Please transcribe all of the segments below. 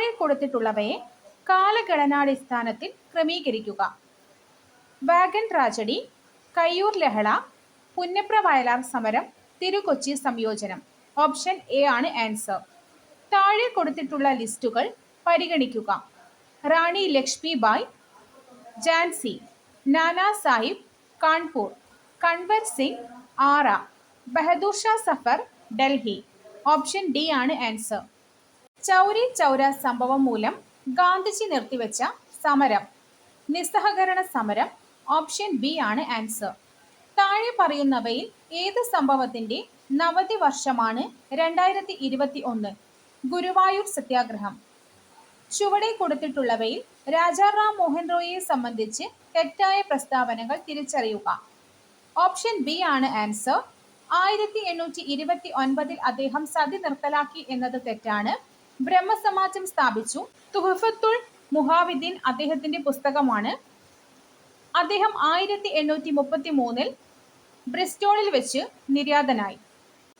താഴെ കൊടുത്തിട്ടുള്ളവയെ കാലഗണനാടിസ്ഥാനത്തിൽ ക്രമീകരിക്കുക. Wagon tragedy, Kayyur ലഹള, പുന്നപ്ര വയലാർ സമരം, തിരുക്കൊച്ചി സംയോജനം. ഓപ്ഷൻ എ ആണ് ആൻസർ. താഴെ കൊടുത്തിട്ടുള്ള ലിസ്റ്റുകൾ പരിഗണിക്കുക. റാണി ലക്ഷ്മി ബായ്, ഝാൻസി, നാനാ സാഹിബ്, കാൺപൂർ, കൺവർ സിംഗ്, ആറ, ബഹദൂർ ഷാ സഫർ, ഡൽഹി. ഓപ്ഷൻ ഡി ആണ് ആൻസർ. ചൗരി ചൗര സംഭവം മൂലം ഗാന്ധിജി നിർത്തിവെച്ച സമരം, നിസ്സഹകരണ സമരം. ഓപ്ഷൻ ബി ആണ് ആൻസർ. താഴെ പറയുന്നവയിൽ ഏത് സംഭവത്തിന്റെ നവതി വർഷമാണ് 2021? ഗുരുവായൂർ സത്യാഗ്രഹം. ചുവടെ കൊടുത്തിട്ടുള്ളവയിൽ രാജാ റാം മോഹൻ റോയിയെ സംബന്ധിച്ച് തെറ്റായ പ്രസ്താവനകൾ തിരിച്ചറിയുക. ഓപ്ഷൻ ബി ആണ് ആൻസർ. 1829 അദ്ദേഹം സതി നിർത്തലാക്കി എന്നത് തെറ്റാണ്. ബ്രഹ്മസമാജം സ്ഥാപിച്ചു. തുഹഫത്തുൽ മുഹാവിദ്ദീൻ അദ്ദേഹത്തിന്റെ പുസ്തകമാണ്. അദ്ദേഹം 1833 ബ്രിസ്റ്റോളിൽ വെച്ച് നിര്യാതനായി.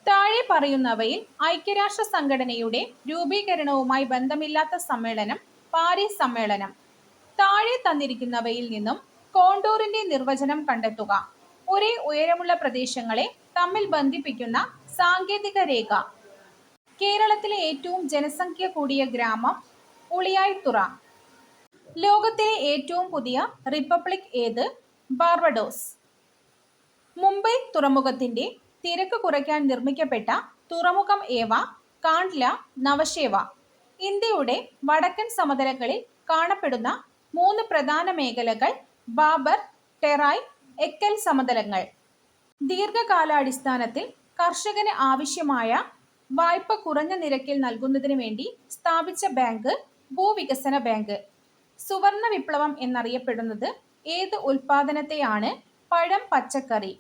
താഴെ പറയുന്നവയിൽ ഐക്യരാഷ്ട്ര സംഘടനയുടെ രൂപീകരണവുമായി ബന്ധമില്ലാത്ത സമ്മേളനം പാരീസ് സമ്മേളനം. താഴെ തന്നിരിക്കുന്നവയിൽ നിന്നും കോണ്ടൂറിന്റെ നിർവചനം കണ്ടെത്തുക. ഒരേ ഉയരമുള്ള പ്രദേശങ്ങളെ തമ്മിൽ ബന്ധിപ്പിക്കുന്ന സാങ്കേതിക രേഖ. കേരളത്തിലെ ഏറ്റവും ജനസംഖ്യ കൂടിയ ഗ്രാമം ഉളിയായ്ത്തുറ. ലോകത്തിലെ ഏറ്റവും പുതിയ റിപ്പബ്ലിക് ഏത്? ബാർബഡോസ്. മുംബൈ തുറമുഖത്തിന്റെ തിരക്ക് കുറയ്ക്കാൻ നിർമ്മിക്കപ്പെട്ട തുറമുഖം ഏവ? കാണ്ട്ല, നവശേവ. ഇന്ത്യയുടെ വടക്കൻ സമതലങ്ങളിൽ കാണപ്പെടുന്ന 3 പ്രധാന മേഖലകൾ ബാബർ, ടെറായ്, എക്കൽ സമതലങ്ങൾ. ദീർഘകാലാടിസ്ഥാനത്തിൽ കർഷകന് ആവശ്യമായ വായ്പ കുറഞ്ഞ നിരക്കിൽ നൽകുന്നതിന് വേണ്ടി സ്ഥാപിച്ച ബാങ്ക് ഭൂവികസന ബാങ്ക്. സുവർണ വിപ്ലവം എന്നറിയപ്പെടുന്നത് ഏത് ഉൽപാദനത്തെയാണ്? പഴം, പച്ചക്കറി.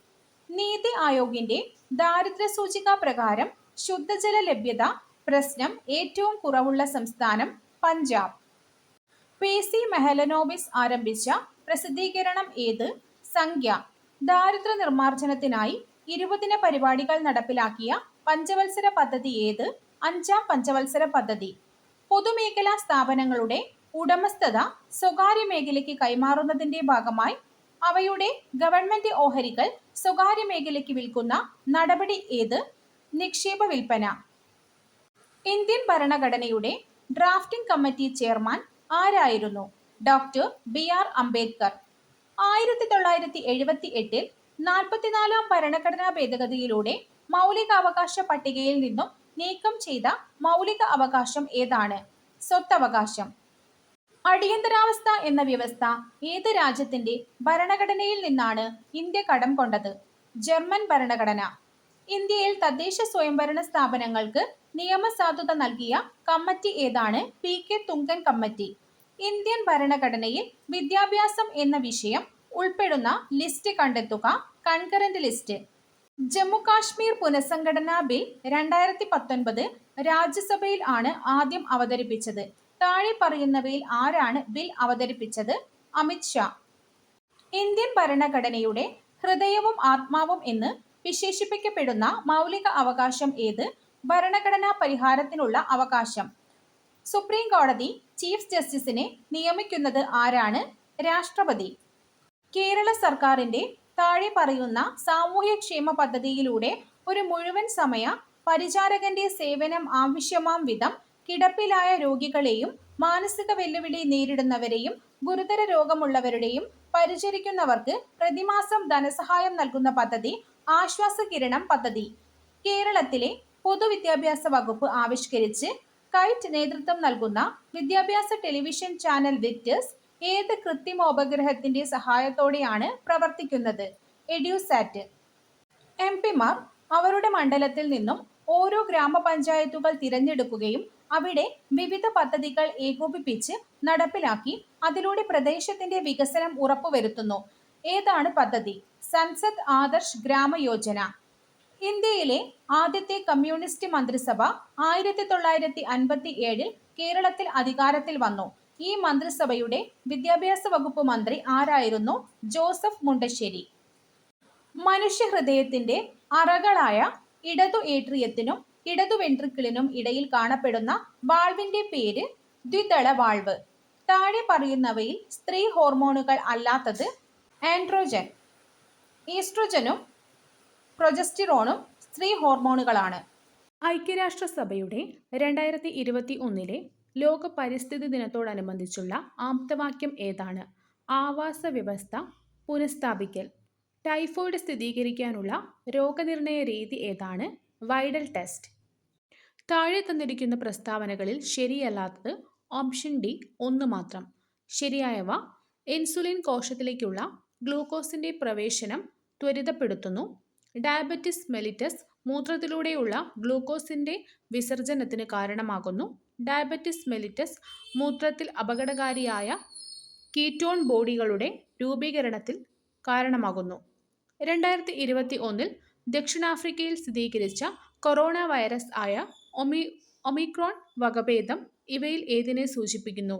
നീതി ആയോഗിന്റെ ദാരിദ്ര്യ സൂചിക പ്രകാരം ശുദ്ധജല ലഭ്യത പ്രശ്നം ഏറ്റവും കുറവുള്ള സംസ്ഥാനം പഞ്ചാബ്. PC മെഹലനോബിസ് ആരംഭിച്ച പ്രസിദ്ധീകരണം ഏത്? സംഖ്യ. ദാരിദ്ര്യ നിർമ്മാർജ്ജനത്തിനായി 20 പരിപാടികൾ നടപ്പിലാക്കിയ പഞ്ചവത്സര പദ്ധതി ഏത്? 5ാം പഞ്ചവത്സര പദ്ധതി. പൊതുമേഖലാ സ്ഥാപനങ്ങളുടെ ഉടമസ്ഥത സ്വകാര്യ മേഖലയ്ക്ക് കൈമാറുന്നതിന്റെ ഭാഗമായി അവയുടെ ഗവൺമെന്റ് ഓഹരികൾ സ്വകാര്യ മേഖലയ്ക്ക് വിൽക്കുന്ന നടപടി ഏത്? നിക്ഷേപ വിൽപ്പന. ഇന്ത്യൻ ഭരണഘടനയുടെ ഡ്രാഫ്റ്റിംഗ് കമ്മിറ്റി ചെയർമാൻ ആരായിരുന്നു? Doctor BR Ambedkar. 1978 44ാം ഭരണഘടനാ ഭേദഗതിയിലൂടെ മൗലികാവകാശ പട്ടികയിൽ നിന്നും നീക്കം ചെയ്ത മൗലിക അവകാശം ഏതാണ്? സ്വത്തവകാശം. അടിയന്തരാവസ്ഥ എന്ന വ്യവസ്ഥ ഏത് രാജ്യത്തിന്റെ ഭരണഘടനയിൽ നിന്നാണ് ഇന്ത്യ കടം കൊണ്ടത്? ജർമ്മൻ ഭരണഘടന. ഇന്ത്യയിൽ തദ്ദേശ സ്വയംഭരണ സ്ഥാപനങ്ങൾക്ക് നിയമസാധുത നൽകിയ കമ്മിറ്റി ഏതാണ്? PK Thungon committee. ഇന്ത്യൻ ഭരണഘടനയിൽ വിദ്യാഭ്യാസം എന്ന വിഷയം ഉൾപ്പെടുന്ന ലിസ്റ്റ് കണ്ടെത്തുക. Concurrent list. ജമ്മു കാശ്മീർ പുനഃസംഘടനാ ബിൽ 2019 രാജ്യസഭയിൽ ആണ് ആദ്യം അവതരിപ്പിച്ചത്. താഴെ പറയുന്നവയിൽ ആരാണ് ബിൽ അവതരിപ്പിച്ചത്? അമിത് ഷാ. ഇന്ത്യൻ ഭരണഘടനയുടെ ഹൃദയവും ആത്മാവും എന്ന് വിശേഷിപ്പിക്കപ്പെടുന്ന മൗലിക അവകാശം ഏത്? ഭരണഘടനാ പരിഹാരത്തിനുള്ള അവകാശം. സുപ്രീം കോടതി ചീഫ് ജസ്റ്റിസിനെ നിയമിക്കുന്നത് ആരാണ്? രാഷ്ട്രപതി. കേരള സർക്കാരിന്റെ താഴെ പറയുന്ന സാമൂഹ്യക്ഷേമ പദ്ധതിയിലൂടെ ഒരു മുഴുവൻ സമയ പരിചാരകന്റെ സേവനം ആവശ്യമാം വിധം കിടപ്പിലായ രോഗികളെയും മാനസിക വെല്ലുവിളി നേരിടുന്നവരെയും ഗുരുതര രോഗമുള്ളവരുടെയും പരിചരിക്കുന്നവർക്ക് പ്രതിമാസം ധനസഹായം നൽകുന്ന പദ്ധതി ആശ്വാസകിരണം പദ്ധതി. കേരളത്തിലെ പൊതുവിദ്യാഭ്യാസ വകുപ്പ് ആവിഷ്കരിച്ച് കൈറ്റ് നേതൃത്വം നൽകുന്ന വിദ്യാഭ്യാസ ടെലിവിഷൻ ചാനൽ വിക്ടേഴ്സ് ഏത് കൃത്രിമോപഗ്രഹത്തിന്റെ സഹായത്തോടെയാണ് പ്രവർത്തിക്കുന്നത്? എഡ്യൂസാറ്റ്. MP-മാർ അവരുടെ മണ്ഡലത്തിൽ നിന്നും ഓരോ ഗ്രാമപഞ്ചായത്തുകൾ തിരഞ്ഞെടുക്കുകയും അവിടെ വിവിധ പദ്ധതികൾ ഏകോപിപ്പിച്ച് നടപ്പിലാക്കി അതിലൂടെ പ്രദേശത്തിന്റെ വികസനം ഉറപ്പുവരുത്തുന്നു. ഏതാണ് പദ്ധതി? സൻസദ് ആദർശ് ഗ്രാമ യോജന. ഇന്ത്യയിലെ ആദ്യത്തെ കമ്മ്യൂണിസ്റ്റ് മന്ത്രിസഭ 1957 കേരളത്തിൽ അധികാരത്തിൽ വന്നു. ഈ മന്ത്രിസഭയുടെ വിദ്യാഭ്യാസ വകുപ്പ് മന്ത്രി ആരായിരുന്നു? ജോസഫ് മുണ്ടശ്ശേരി. മനുഷ്യഹൃദയത്തിന്റെ അറകളായ ഇടതു ഏട്രിയത്തിനും ഇടതു വെൻട്രിക്കിളിനും ഇടയിൽ കാണപ്പെടുന്ന വാൾവിന്റെ പേര്? ദ്വിദള വാൾവ്. താഴെ പറയുന്നവയിൽ സ്ത്രീ ഹോർമോണുകൾ അല്ലാത്തത് ആൻഡ്രോജൻ. ഈസ്ട്രോജനും പ്രൊജസ്റ്റിറോണും സ്ത്രീ ഹോർമോണുകളാണ്. ഐക്യരാഷ്ട്രസഭയുടെ 2021 ലോക പരിസ്ഥിതി ദിനത്തോടനുബന്ധിച്ചുള്ള ആപ്തവാക്യം ഏതാണ്? ആവാസ വ്യവസ്ഥ പുനഃസ്ഥാപിക്കൽ. ടൈഫോയിഡ് സ്ഥിരീകരിക്കാനുള്ള രോഗനിർണയ രീതി ഏതാണ്? Widal test. താഴെ തന്നിരിക്കുന്ന പ്രസ്താവനകളിൽ ശരിയല്ലാത്തത് ഓപ്ഷൻ ഡി 1 മാത്രം. ശരിയായവ: ഇൻസുലിൻ കോശത്തിലേക്കുള്ള ഗ്ലൂക്കോസിന്റെ പ്രവേശനം ത്വരിതപ്പെടുത്തുന്നു. ഡയബറ്റിസ് മെലിറ്റസ് മൂത്രത്തിലൂടെയുള്ള ഗ്ലൂക്കോസിന്റെ വിസർജനത്തിന് കാരണമാകുന്നു. ഡയബറ്റിസ് മെലിറ്റസ് മൂത്രത്തിൽ അപകടകാരിയായ കീറ്റോൺ ബോഡികളുടെ രൂപീകരണത്തിൽ കാരണമാകുന്നു. 2021 ദക്ഷിണാഫ്രിക്കയിൽ സ്ഥിരീകരിച്ച കൊറോണ വൈറസ് ആയ ഒമിക്രോൺ വകഭേദം ഇവയിൽ ഏതിനെ സൂചിപ്പിക്കുന്നു?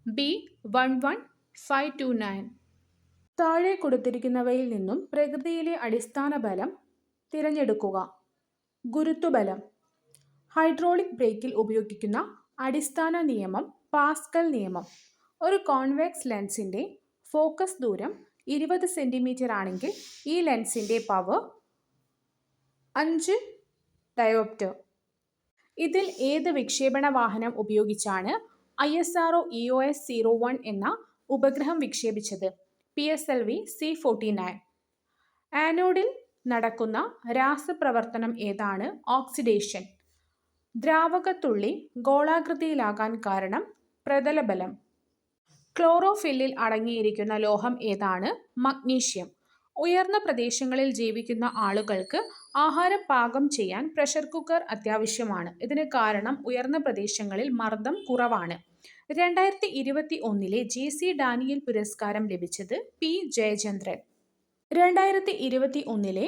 B11529. താഴെ കൊടുത്തിരിക്കുന്നവയിൽ നിന്നും പ്രകൃതിയിലെ അടിസ്ഥാന ബലം തിരഞ്ഞെടുക്കുക. ഗുരുത്വബലം. ഹൈഡ്രോളിക് ബ്രേക്കിൽ ഉപയോഗിക്കുന്ന അടിസ്ഥാന നിയമം പാസ്കൽ നിയമം. ഒരു കോൺവെക്സ് ലെൻസിന്റെ ഫോക്കസ് ദൂരം 20 സെന്റിമീറ്റർ ആണെങ്കിൽ ഈ ലെൻസിന്റെ പവർ 5 ഡയോപ്റ്റർ. ഇതിൽ ഏത് വിക്ഷേപണ വാഹനം ഉപയോഗിച്ചാണ് ISRO EOS-01 എന്ന ഉപഗ്രഹം വിക്ഷേപിച്ചത്? PSLV C-49. ആനോഡിൽ നടക്കുന്ന രാസപ്രവർത്തനം ഏതാണ്? ഓക്സിഡേഷൻ. ദ്രാവകത്തുള്ളി ഗോളാകൃതിയിലാകാൻ കാരണം പ്രതലബലം. ക്ലോറോഫില്ലിൽ അടങ്ങിയിരിക്കുന്ന ലോഹം ഏതാണ്? മഗ്നീഷ്യം. ഉയർന്ന പ്രദേശങ്ങളിൽ ജീവിക്കുന്ന ആളുകൾക്ക് ആഹാരം പാകം ചെയ്യാൻ പ്രഷർ കുക്കർ അത്യാവശ്യമാണ്. ഇതിന് കാരണം ഉയർന്ന പ്രദേശങ്ങളിൽ മർദ്ദം കുറവാണ്. 2021 GC ഡാനിയൽ പുരസ്കാരം ലഭിച്ചത് P. ജയചന്ദ്രൻ. 2021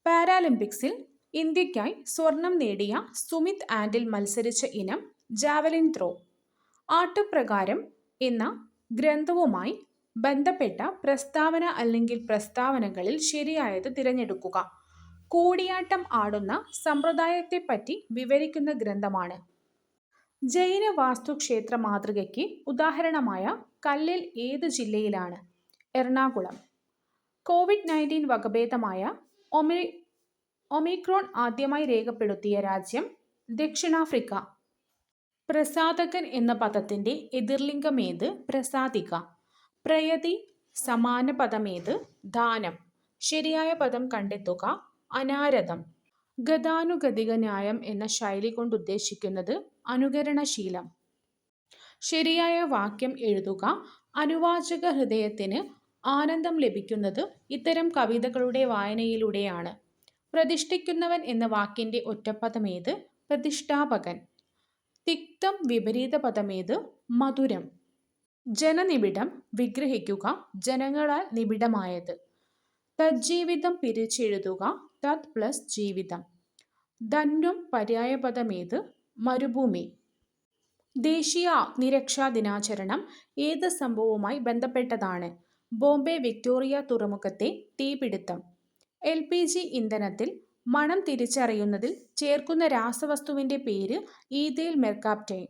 പാരാലിമ്പിക്സിൽ ഇന്ത്യയ്ക്കായി സ്വർണം നേടിയ സുമിത് ആൻഡിൽ മത്സരിച്ച ഇനം ജാവലിൻ ത്രോ. ആട്ടപ്രകാരം എന്ന ഗ്രന്ഥവുമായി ബന്ധപ്പെട്ട പ്രസ്താവന അല്ലെങ്കിൽ പ്രസ്താവനകളിൽ ശരിയായത് തിരഞ്ഞെടുക്കുക. കൂടിയാട്ടം ആടുന്ന സമ്പ്രദായത്തെപ്പറ്റി വിവരിക്കുന്ന ഗ്രന്ഥമാണ്. ജൈന വാസ്തുക്ഷേത്ര മാതൃകയ്ക്ക് ഉദാഹരണമായ കല്ലിൽ ഏത് ജില്ലയിലാണ്? എറണാകുളം. COVID-19 വകഭേദമായ ഒമിക്രോൺ ആദ്യമായി രേഖപ്പെടുത്തിയ രാജ്യം ദക്ഷിണാഫ്രിക്ക. പ്രസാധകൻ എന്ന പദത്തിന്റെ എതിർലിംഗമേത്? പ്രസാദിക. പ്രയതി സമാന പദമേത്? ദാനം. ശരിയായ പദം കണ്ടെത്തുക. അനാരതം. ഗതാനുഗതിക ന്യായം എന്ന ശൈലി കൊണ്ട് ഉദ്ദേശിക്കുന്നത് അനുകരണശീലം. ശരിയായ വാക്യം എഴുതുക. അനുവാചക ഹൃദയത്തിന് ആനന്ദം ലഭിക്കുന്നത് ഇത്തരം കവിതകളുടെ വായനയിലൂടെയാണ്. പ്രതിഷ്ഠിക്കുന്നവൻ എന്ന വാക്കിന്റെ ഒറ്റപ്പദമേത്? പ്രതിഷ്ഠാപകൻ. തിക്തം വിപരീത പദമേത്? മധുരം. ജനനിബിഡം വിഗ്രഹിക്കുക. ജനങ്ങളാൽ നിബിഡമായത്. തജ്ജീവിതം പിരിച്ചെഴുതുക. തത് പ്ലസ് ജീവിതം. ധന്വം പര്യായപദമേത്? മരുഭൂമി. ദേശീയ അഗ്നിരക്ഷാ ദിനാചരണം ഏത് സംഭവവുമായി ബന്ധപ്പെട്ടതാണ്? ബോംബെ വിക്ടോറിയ തുറമുഖത്തെ തീപിടുത്തം. LPG ഇന്ധനത്തിൽ മണം തിരിച്ചറിയുന്നതിൽ ചേർക്കുന്ന രാസവസ്തുവിന്റെ പേര് ഈഥൈൽ മെർകാപ്റ്റൈൻ.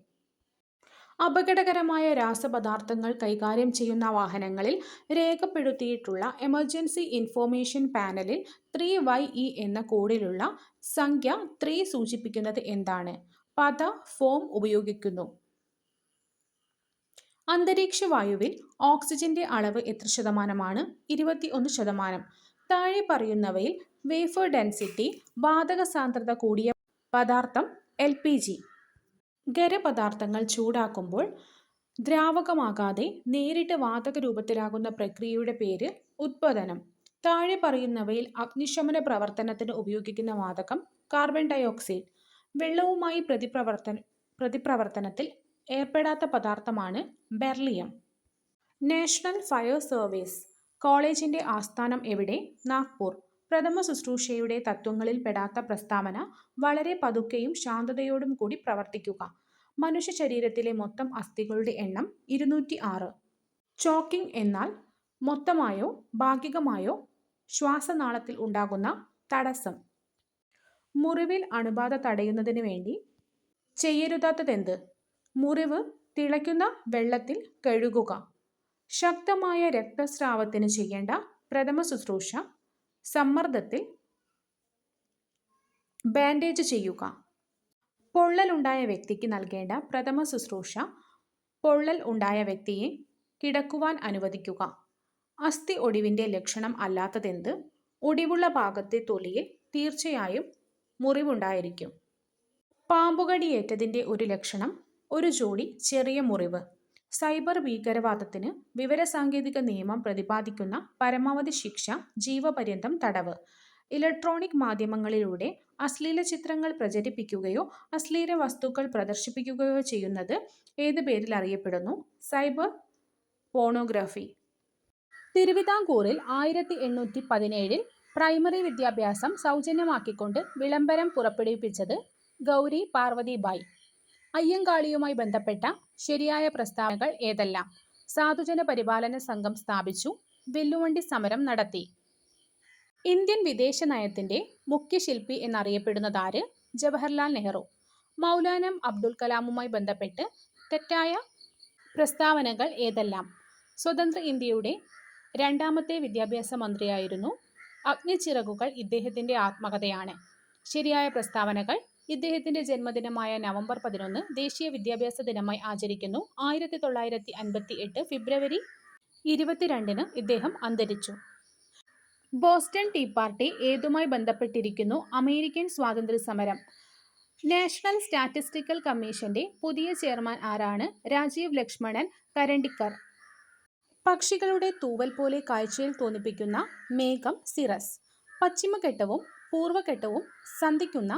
അപകടകരമായ രാസപദാർത്ഥങ്ങൾ കൈകാര്യം ചെയ്യുന്ന വാഹനങ്ങളിൽ രേഖപ്പെടുത്തിയിട്ടുള്ള എമർജൻസി ഇൻഫോർമേഷൻ പാനലിൽ 3YE എന്ന കോഡിലുള്ള സംഖ്യ 3 സൂചിപ്പിക്കുന്നത് എന്താണ്? പദ ഫോം ഉപയോഗിക്കുന്നു. അന്തരീക്ഷ വായുവിൽ ഓക്സിജന്റെ അളവ് എത്ര ശതമാനമാണ്? 21%. താഴെ പറയുന്നവയിൽ വേപ്പർ ഡെൻസിറ്റി വാതക സാന്ദ്രത കൂടിയ പദാർത്ഥം LPG. ഖരപദാർത്ഥങ്ങൾ ചൂടാക്കുമ്പോൾ ദ്രാവകമാകാതെ നേരിട്ട് വാതക രൂപത്തിലാകുന്ന പ്രക്രിയയുടെ പേര് ഉത്പാദനം. താഴെ പറയുന്നവയിൽ അഗ്നിശമന പ്രവർത്തനത്തിന് ഉപയോഗിക്കുന്ന വാതകം കാർബൺ ഡയോക്സൈഡ്. വെള്ളവുമായി പ്രതിപ്രവർത്തനത്തിൽ ഏർപ്പെടാത്ത പദാർത്ഥമാണ് ബെർലിയം. നാഷണൽ ഫയർ സർവീസ് കോളേജിന്റെ ആസ്ഥാനം എവിടെ? നാഗ്പൂർ. പ്രഥമ ശുശ്രൂഷയുടെ തത്വങ്ങളിൽ പെടാത്ത പ്രസ്താവന വളരെ പതുക്കെയും ശാന്തതയോടും കൂടി പ്രവർത്തിക്കുക. മനുഷ്യ ശരീരത്തിലെ മൊത്തം അസ്ഥികളുടെ എണ്ണം 206. ചോക്കിംഗ് എന്നാൽ മൊത്തമായോ ഭാഗികമായോ ശ്വാസനാളത്തിൽ ഉണ്ടാകുന്ന തടസ്സം. മുറിവിൽ അണുബാധ തടയുന്നതിന് വേണ്ടി ചെയ്യരുതാത്തതെന്ത്? മുറിവ് തിളയ്ക്കുന്ന വെള്ളത്തിൽ കഴുകുക. ശക്തമായ രക്തസ്രാവത്തിന് ചെയ്യേണ്ട പ്രഥമ ശുശ്രൂഷ. സമ്മർദ്ദത്തിൽ ബാൻഡേജ് ചെയ്യുക. പൊള്ളലുണ്ടായ വ്യക്തിക്ക് നൽകേണ്ട പ്രഥമ ശുശ്രൂഷ. പൊള്ളൽ ഉണ്ടായ വ്യക്തിയെ കിടക്കുവാൻ അനുവദിക്കുക. അസ്ഥി ഒടിവിൻ്റെ ലക്ഷണം അല്ലാത്തതെന്ത്? ഒടിവുള്ള ഭാഗത്തെ തൊലിയിൽ തീർച്ചയായും മുറിവുണ്ടായിരിക്കും. പാമ്പുകടിയേറ്റതിൻ്റെ ഒരു ലക്ഷണം ഒരു ജോഡി ചെറിയ മുറിവ്. സൈബർ ഭീകരവാദത്തിന് വിവരസാങ്കേതിക നിയമം പ്രതിപാദിക്കുന്ന പരമാവധി ശിക്ഷ ജീവപര്യന്തം തടവ്. ഇലക്ട്രോണിക് മാധ്യമങ്ങളിലൂടെ അശ്ലീല ചിത്രങ്ങൾ പ്രചരിപ്പിക്കുകയോ അശ്ലീല വസ്തുക്കൾ പ്രദർശിപ്പിക്കുകയോ ചെയ്യുന്നത് ഏത് പേരിൽ അറിയപ്പെടുന്നു? Cyber pornography. തിരുവിതാംകൂറിൽ 1817 പ്രൈമറി വിദ്യാഭ്യാസം സൗജന്യമാക്കിക്കൊണ്ട് വിളംബരം പുറപ്പെടുവിപ്പിച്ചത് ഗൗരി പാർവതിബായി. അയ്യങ്കാളിയുമായി ബന്ധപ്പെട്ട ശരിയായ പ്രസ്താവനകൾ ഏതെല്ലാം? സാധുജന പരിപാലന സംഘം സ്ഥാപിച്ചു. വില്ലുവണ്ടി സമരം നടത്തി. ഇന്ത്യൻ വിദേശ നയത്തിൻ്റെ മുഖ്യശില്പി എന്നറിയപ്പെടുന്നതാര്? ജവഹർലാൽ നെഹ്റു. മൗലാന അബ്ദുൽ കലാമുമായി ബന്ധപ്പെട്ട് തെറ്റായ പ്രസ്താവനകൾ ഏതെല്ലാം? സ്വതന്ത്ര ഇന്ത്യയുടെ രണ്ടാമത്തെ വിദ്യാഭ്യാസ മന്ത്രിയായിരുന്നു. അഗ്നിച്ചിറകുകൾ ഇദ്ദേഹത്തിൻ്റെ ആത്മകഥയാണ്. ശരിയായ പ്രസ്താവനകൾ: ഇദ്ദേഹത്തിൻ്റെ ജന്മദിനമായ നവംബർ 11 ദേശീയ വിദ്യാഭ്യാസ ദിനമായി ആചരിക്കുന്നു. 1958 ഫെബ്രുവരി 22 ഇദ്ദേഹം അന്തരിച്ചു. ബോസ്റ്റൺ ടീ പാർട്ടി ഏതുമായി ബന്ധപ്പെട്ടിരിക്കുന്നു? അമേരിക്കൻ സ്വാതന്ത്ര്യ സമരം. നാഷണൽ സ്റ്റാറ്റിസ്റ്റിക്കൽ കമ്മീഷന്റെ പുതിയ ചെയർമാൻ ആരാണ്? രാജീവ് ലക്ഷ്മണൻ കരണ്ടിക്കർ. പക്ഷികളുടെ തൂവൽ പോലെ കാഴ്ചയിൽ തോന്നിപ്പിക്കുന്ന മേഘം സിറസ്. പശ്ചിമഘട്ടവും പൂർവ്വഘട്ടവും സന്ധിക്കുന്ന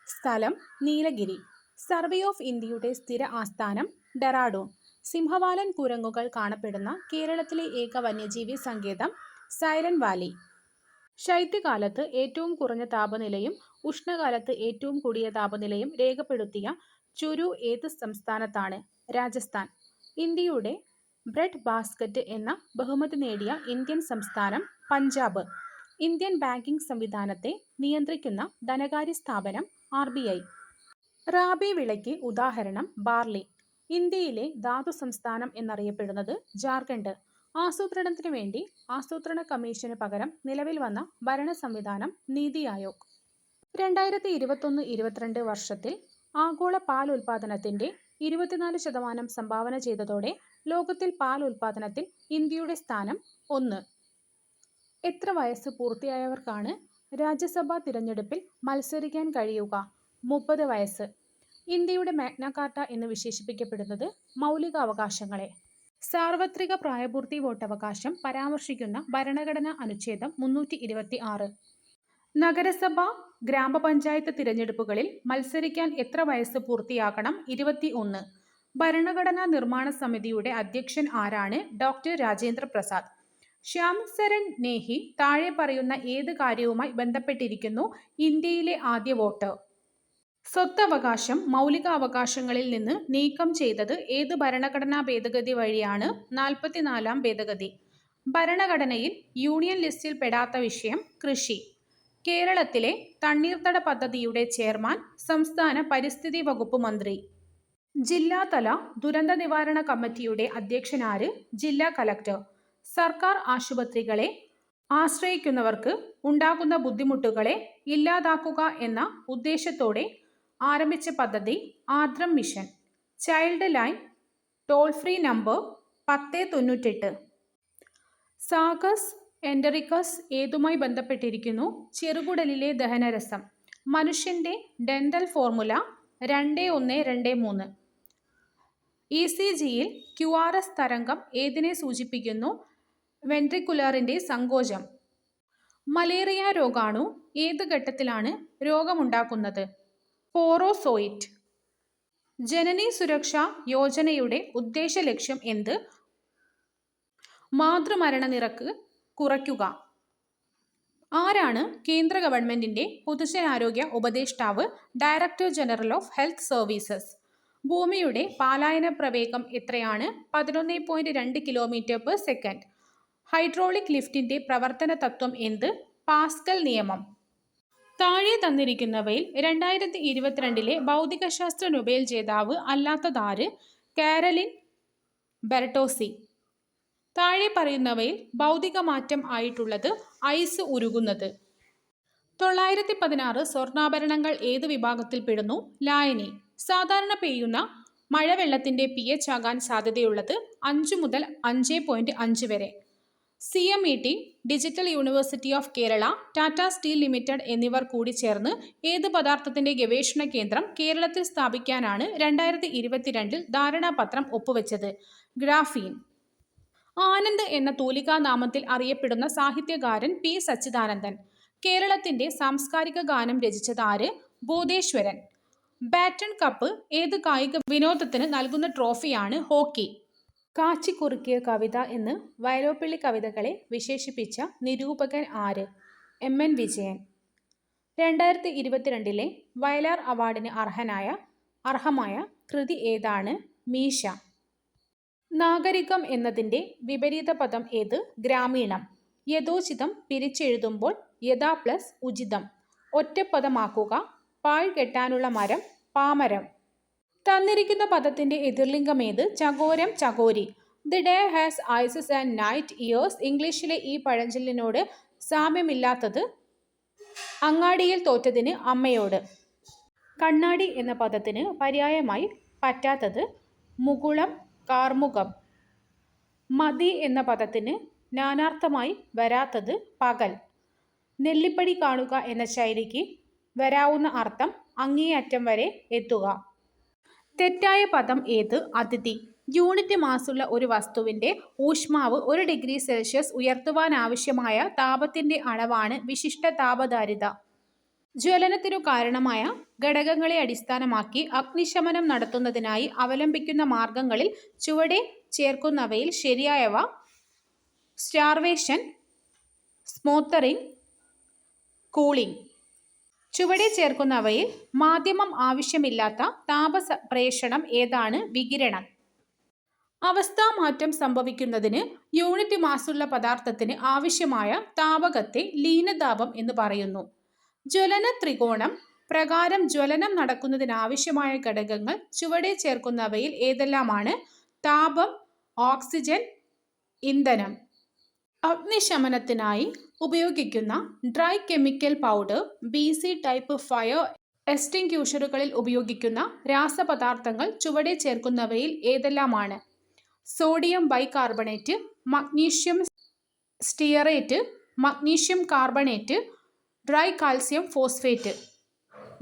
സ്ഥലം നീലഗിരി. സർവേ ഓഫ് ഇന്ത്യയുടെ സ്ഥിര ആസ്ഥാനം ഡെറാഡൂൺ. സിംഹവാലൻ കുരങ്ങുകൾ കാണപ്പെടുന്ന കേരളത്തിലെ ഏക വന്യജീവി സങ്കേതം സൈലന്റ് വാലി. ശൈത്യകാലത്ത് ഏറ്റവും കുറഞ്ഞ താപനിലയും ഉഷ്ണകാലത്ത് ഏറ്റവും കൂടിയ താപനിലയും രേഖപ്പെടുത്തിയ ചുരു ഏത് സംസ്ഥാനത്താണ്? രാജസ്ഥാൻ. ഇന്ത്യയുടെ ബ്രെഡ് ബാസ്ക്കറ്റ് എന്ന ബഹുമതി നേടിയ ഇന്ത്യൻ സംസ്ഥാനം പഞ്ചാബ്. ഇന്ത്യൻ ബാങ്കിംഗ് സംവിധാനത്തെ നിയന്ത്രിക്കുന്ന ധനകാര്യ സ്ഥാപനം RBI. റാബി വിളയ്ക്ക് ഉദാഹരണം ബാർലി. ഇന്ത്യയിലെ ധാതു സംസ്ഥാനം എന്നറിയപ്പെടുന്നത് ജാർഖണ്ഡ്. ആസൂത്രണത്തിന് വേണ്ടി ആസൂത്രണ കമ്മീഷന് പകരം നിലവിൽ വന്ന ഭരണ സംവിധാനം നീതി ആയോഗ്. 2021-22 വർഷത്തിൽ ആഗോള പാൽ ഉൽപാദനത്തിൻ്റെ 24% സംഭാവന ചെയ്തതോടെ ലോകത്തിൽ പാൽ ഉൽപാദനത്തിൽ ഇന്ത്യയുടെ സ്ഥാനം 1. എത്ര വയസ്സ് പൂർത്തിയായവർക്കാണ് രാജ്യസഭാ തിരഞ്ഞെടുപ്പിൽ മത്സരിക്കാൻ കഴിയുക? 30 വയസ്സ്. ഇന്ത്യയുടെ മാഗ്ന കാർട്ട എന്ന് വിശേഷിപ്പിക്കപ്പെടുന്നത് മൗലികാവകാശങ്ങളെ. സാർവത്രിക പ്രായപൂർത്തി വോട്ടവകാശം പരാമർശിക്കുന്ന ഭരണഘടനാ അനുച്ഛേദം 326. നഗരസഭ ഗ്രാമപഞ്ചായത്ത് തിരഞ്ഞെടുപ്പുകളിൽ മത്സരിക്കാൻ എത്ര വയസ്സ് പൂർത്തിയാകണം? 21. ഭരണഘടനാ നിർമ്മാണ സമിതിയുടെ അധ്യക്ഷൻ ആരാണ്? ഡോക്ടർ രാജേന്ദ്ര പ്രസാദ്. ശ്യാം സരൺ നേഹി താഴെ പറയുന്ന ഏത് കാര്യവുമായി ബന്ധപ്പെട്ടിരിക്കുന്നു? ഇന്ത്യയിലെ ആദ്യ വോട്ട്. സ്വത്തവകാശം മൗലികാവകാശങ്ങളിൽ നിന്ന് നീക്കം ചെയ്തത് ഏത് ഭരണഘടനാ ഭേദഗതി വഴിയാണ്? 44-ാം ഭേദഗതി. ഭരണഘടനയിൽ യൂണിയൻ ലിസ്റ്റിൽ പെടാത്ത വിഷയം കൃഷി. കേരളത്തിലെ തണ്ണീർത്തട പദ്ധതിയുടെ ചെയർമാൻ സംസ്ഥാന പരിസ്ഥിതി വകുപ്പ് മന്ത്രി. ജില്ലാതല ദുരന്ത നിവാരണ കമ്മിറ്റിയുടെ അധ്യക്ഷനാര്? ജില്ലാ കലക്ടർ. സർക്കാർ ആശുപത്രികളെ ആശ്രയിക്കുന്നവർക്ക് ഉണ്ടാകുന്ന ബുദ്ധിമുട്ടുകളെ ഇല്ലാതാക്കുക എന്ന ഉദ്ദേശത്തോടെ ആരംഭിച്ച പദ്ധതി Aardram mission. Child line toll free number 1098. സാഗസ് എൻഡറിക്കസ് ഏതുമായി ബന്ധപ്പെട്ടിരിക്കുന്നു? ചെറുകുടലിലെ ദഹനരസം. മനുഷ്യൻ്റെ ഡെന്റൽ ഫോർമുല 2123. ECGയിൽ QRS തരംഗം ഏതിനെ സൂചിപ്പിക്കുന്നു? വെൻട്രിക്കുലറിൻ്റെ സങ്കോചം. മലേറിയ രോഗാണു ഏത് ഘട്ടത്തിലാണ് രോഗമുണ്ടാക്കുന്നത്? പോറോസോയിറ്റ്. ജനനി സുരക്ഷാ യോജനയുടെ ഉദ്ദേശ ലക്ഷ്യം എന്ത്? മാതൃമരണ നിരക്ക് കുറയ്ക്കുക. ആരാണ് കേന്ദ്ര ഗവൺമെന്റിന്റെ പൊതുജനാരോഗ്യ ഉപദേഷ്ടാവ്? Director general of health services. ഭൂമിയുടെ പാലായന പ്രവേഗം എത്രയാണ്? 11.2 km/s. ഹൈഡ്രോളിക് ലിഫ്റ്റിന്റെ പ്രവർത്തന തത്വം എന്ത്? പാസ്കൽ നിയമം. താഴെ തന്നിരിക്കുന്നവയിൽ 2022 ഭൗതികശാസ്ത്ര നൊബേൽ ജേതാവ് അല്ലാത്തതാര്? Caroline Bertozzi. താഴെ പറയുന്നവയിൽ ഭൗതിക മാറ്റം ആയിട്ടുള്ളത് ഐസ് ഉരുകുന്നത്. 916 സ്വർണ്ണാഭരണങ്ങൾ ഏത് വിഭാഗത്തിൽ പെടുന്നു? ലായനി. സാധാരണ പെയ്യുന്ന മഴവെള്ളത്തിന്റെ pH ആകാൻ സാധ്യതയുള്ളത് 5 മുതൽ 5.5 വരെ. CMET, digital university of Kerala, Tata steel limited എന്നിവർ കൂടി ചേർന്ന് ഏത് പദാർത്ഥത്തിന്റെ ഗവേഷണ കേന്ദ്രം കേരളത്തിൽ സ്ഥാപിക്കാനാണ് 2022 ധാരണാപത്രം ഒപ്പുവെച്ചത്? ഗ്രാഫീൻ. ആനന്ദ് എന്ന തൂലികാനാമത്തിൽ അറിയപ്പെടുന്ന സാഹിത്യകാരൻ P. സച്ചിദാനന്ദൻ. കേരളത്തിന്റെ സാംസ്കാരിക ഗാനം രചിച്ചത് ആര്? ബോധേശ്വരൻ. ബാറ്റൺ കപ്പ് ഏത് കായിക വിനോദത്തിന് നൽകുന്ന ട്രോഫിയാണ്? ഹോക്കി. കാച്ചിക്കുറുക്കിയ കവിത എന്ന് വയലോപ്പള്ളി കവിതകളെ വിശേഷിപ്പിച്ച നിരൂപകൻ ആര്? MN വിജയൻ. 2022 വയലാർ അവാർഡിന് അർഹമായ കൃതി ഏതാണ്? മീശ. നാഗരികം എന്നതിൻ്റെ വിപരീത പദം ഏത്? ഗ്രാമീണം. യഥോചിതം പിരിച്ചെഴുതുമ്പോൾ യഥാ പ്ലസ് ഉചിതം. ഒറ്റപ്പദമാക്കുക. പാഴ് കെട്ടാനുള്ള മരം പാമരം. തന്നിരിക്കുന്ന പദത്തിന്റെ എതിർലിംഗം ഏത്? ചകോരം ചകോരി. The day has eyes and night ears. ഇംഗ്ലീഷിലെ ഈ പഴഞ്ചൊല്ലിനോട് സാമ്യമില്ലാത്തത്? അങ്ങാടിയിൽ തോറ്റതിന് അമ്മയോട്. കണ്ണാടി എന്ന പദത്തിന് പര്യായമായി പറ്റാത്തത്? മുകുളം കാർമുകം. മതി എന്ന പദത്തിന് നാനാർത്ഥമായി വരാത്തത്? പകൽ. നെല്ലിപ്പടി കാണുക എന്ന ശൈലിക്ക് വരാവുന്ന അർത്ഥം അങ്ങേയറ്റം വരെ എത്തുക. തെറ്റായ പദം ഏത്? അതിഥി. യൂണിറ്റ് മാസുള്ള ഒരു വസ്തുവിന്റെ ഊഷ്മാവ് 1 ഡിഗ്രി സെൽഷ്യസ് ഉയർത്തുവാനാവശ്യമായ താപത്തിന്റെ അളവാണ് വിശിഷ്ട താപധാരിത. ജ്വലനത്തിനു കാരണമായ ഘടകങ്ങളെ അടിസ്ഥാനമാക്കി അഗ്നിശമനം നടത്തുന്നതിനായി അവലംബിക്കുന്ന മാർഗങ്ങളിൽ ചുവടെ ചേർക്കുന്നവയിൽ ശരിയായവ? Starvation, സ്മോത്തറിംഗ്, cooling. ചുവടെ ചേർക്കുന്നവയിൽ മാധ്യമം ആവശ്യമില്ലാത്ത താപപ്രേഷണം ഏതാണ്? വികിരണം. അവസ്ഥാമാറ്റം സംഭവിക്കുന്നതിന് യൂണിറ്റ് മാസുള്ള പദാർത്ഥത്തിന് ആവശ്യമായ താപകത്തെ ലീനതാപം എന്ന് പറയുന്നു. ജ്വലന ത്രികോണം പ്രകാരം ജ്വലനം നടക്കുന്നതിനാവശ്യമായ ഘടകങ്ങൾ ചുവടെ ചേർക്കുന്നവയിൽ ഏതെല്ലാമാണ്? താപം, ഓക്സിജൻ, ഇന്ധനം. അഗ്നിശമനത്തിനായി ഉപയോഗിക്കുന്ന dry chemical powder, BC type fire എക്സ്റ്റിങ്ക്യൂഷറുകളിൽ ഉപയോഗിക്കുന്ന രാസപദാർത്ഥങ്ങൾ ചുവടെ ചേർക്കുന്നവയിൽ ഏതെല്ലാമാണ്? Sodium bicarbonate, magnesium stearate, magnesium carbonate, dry calcium phosphate.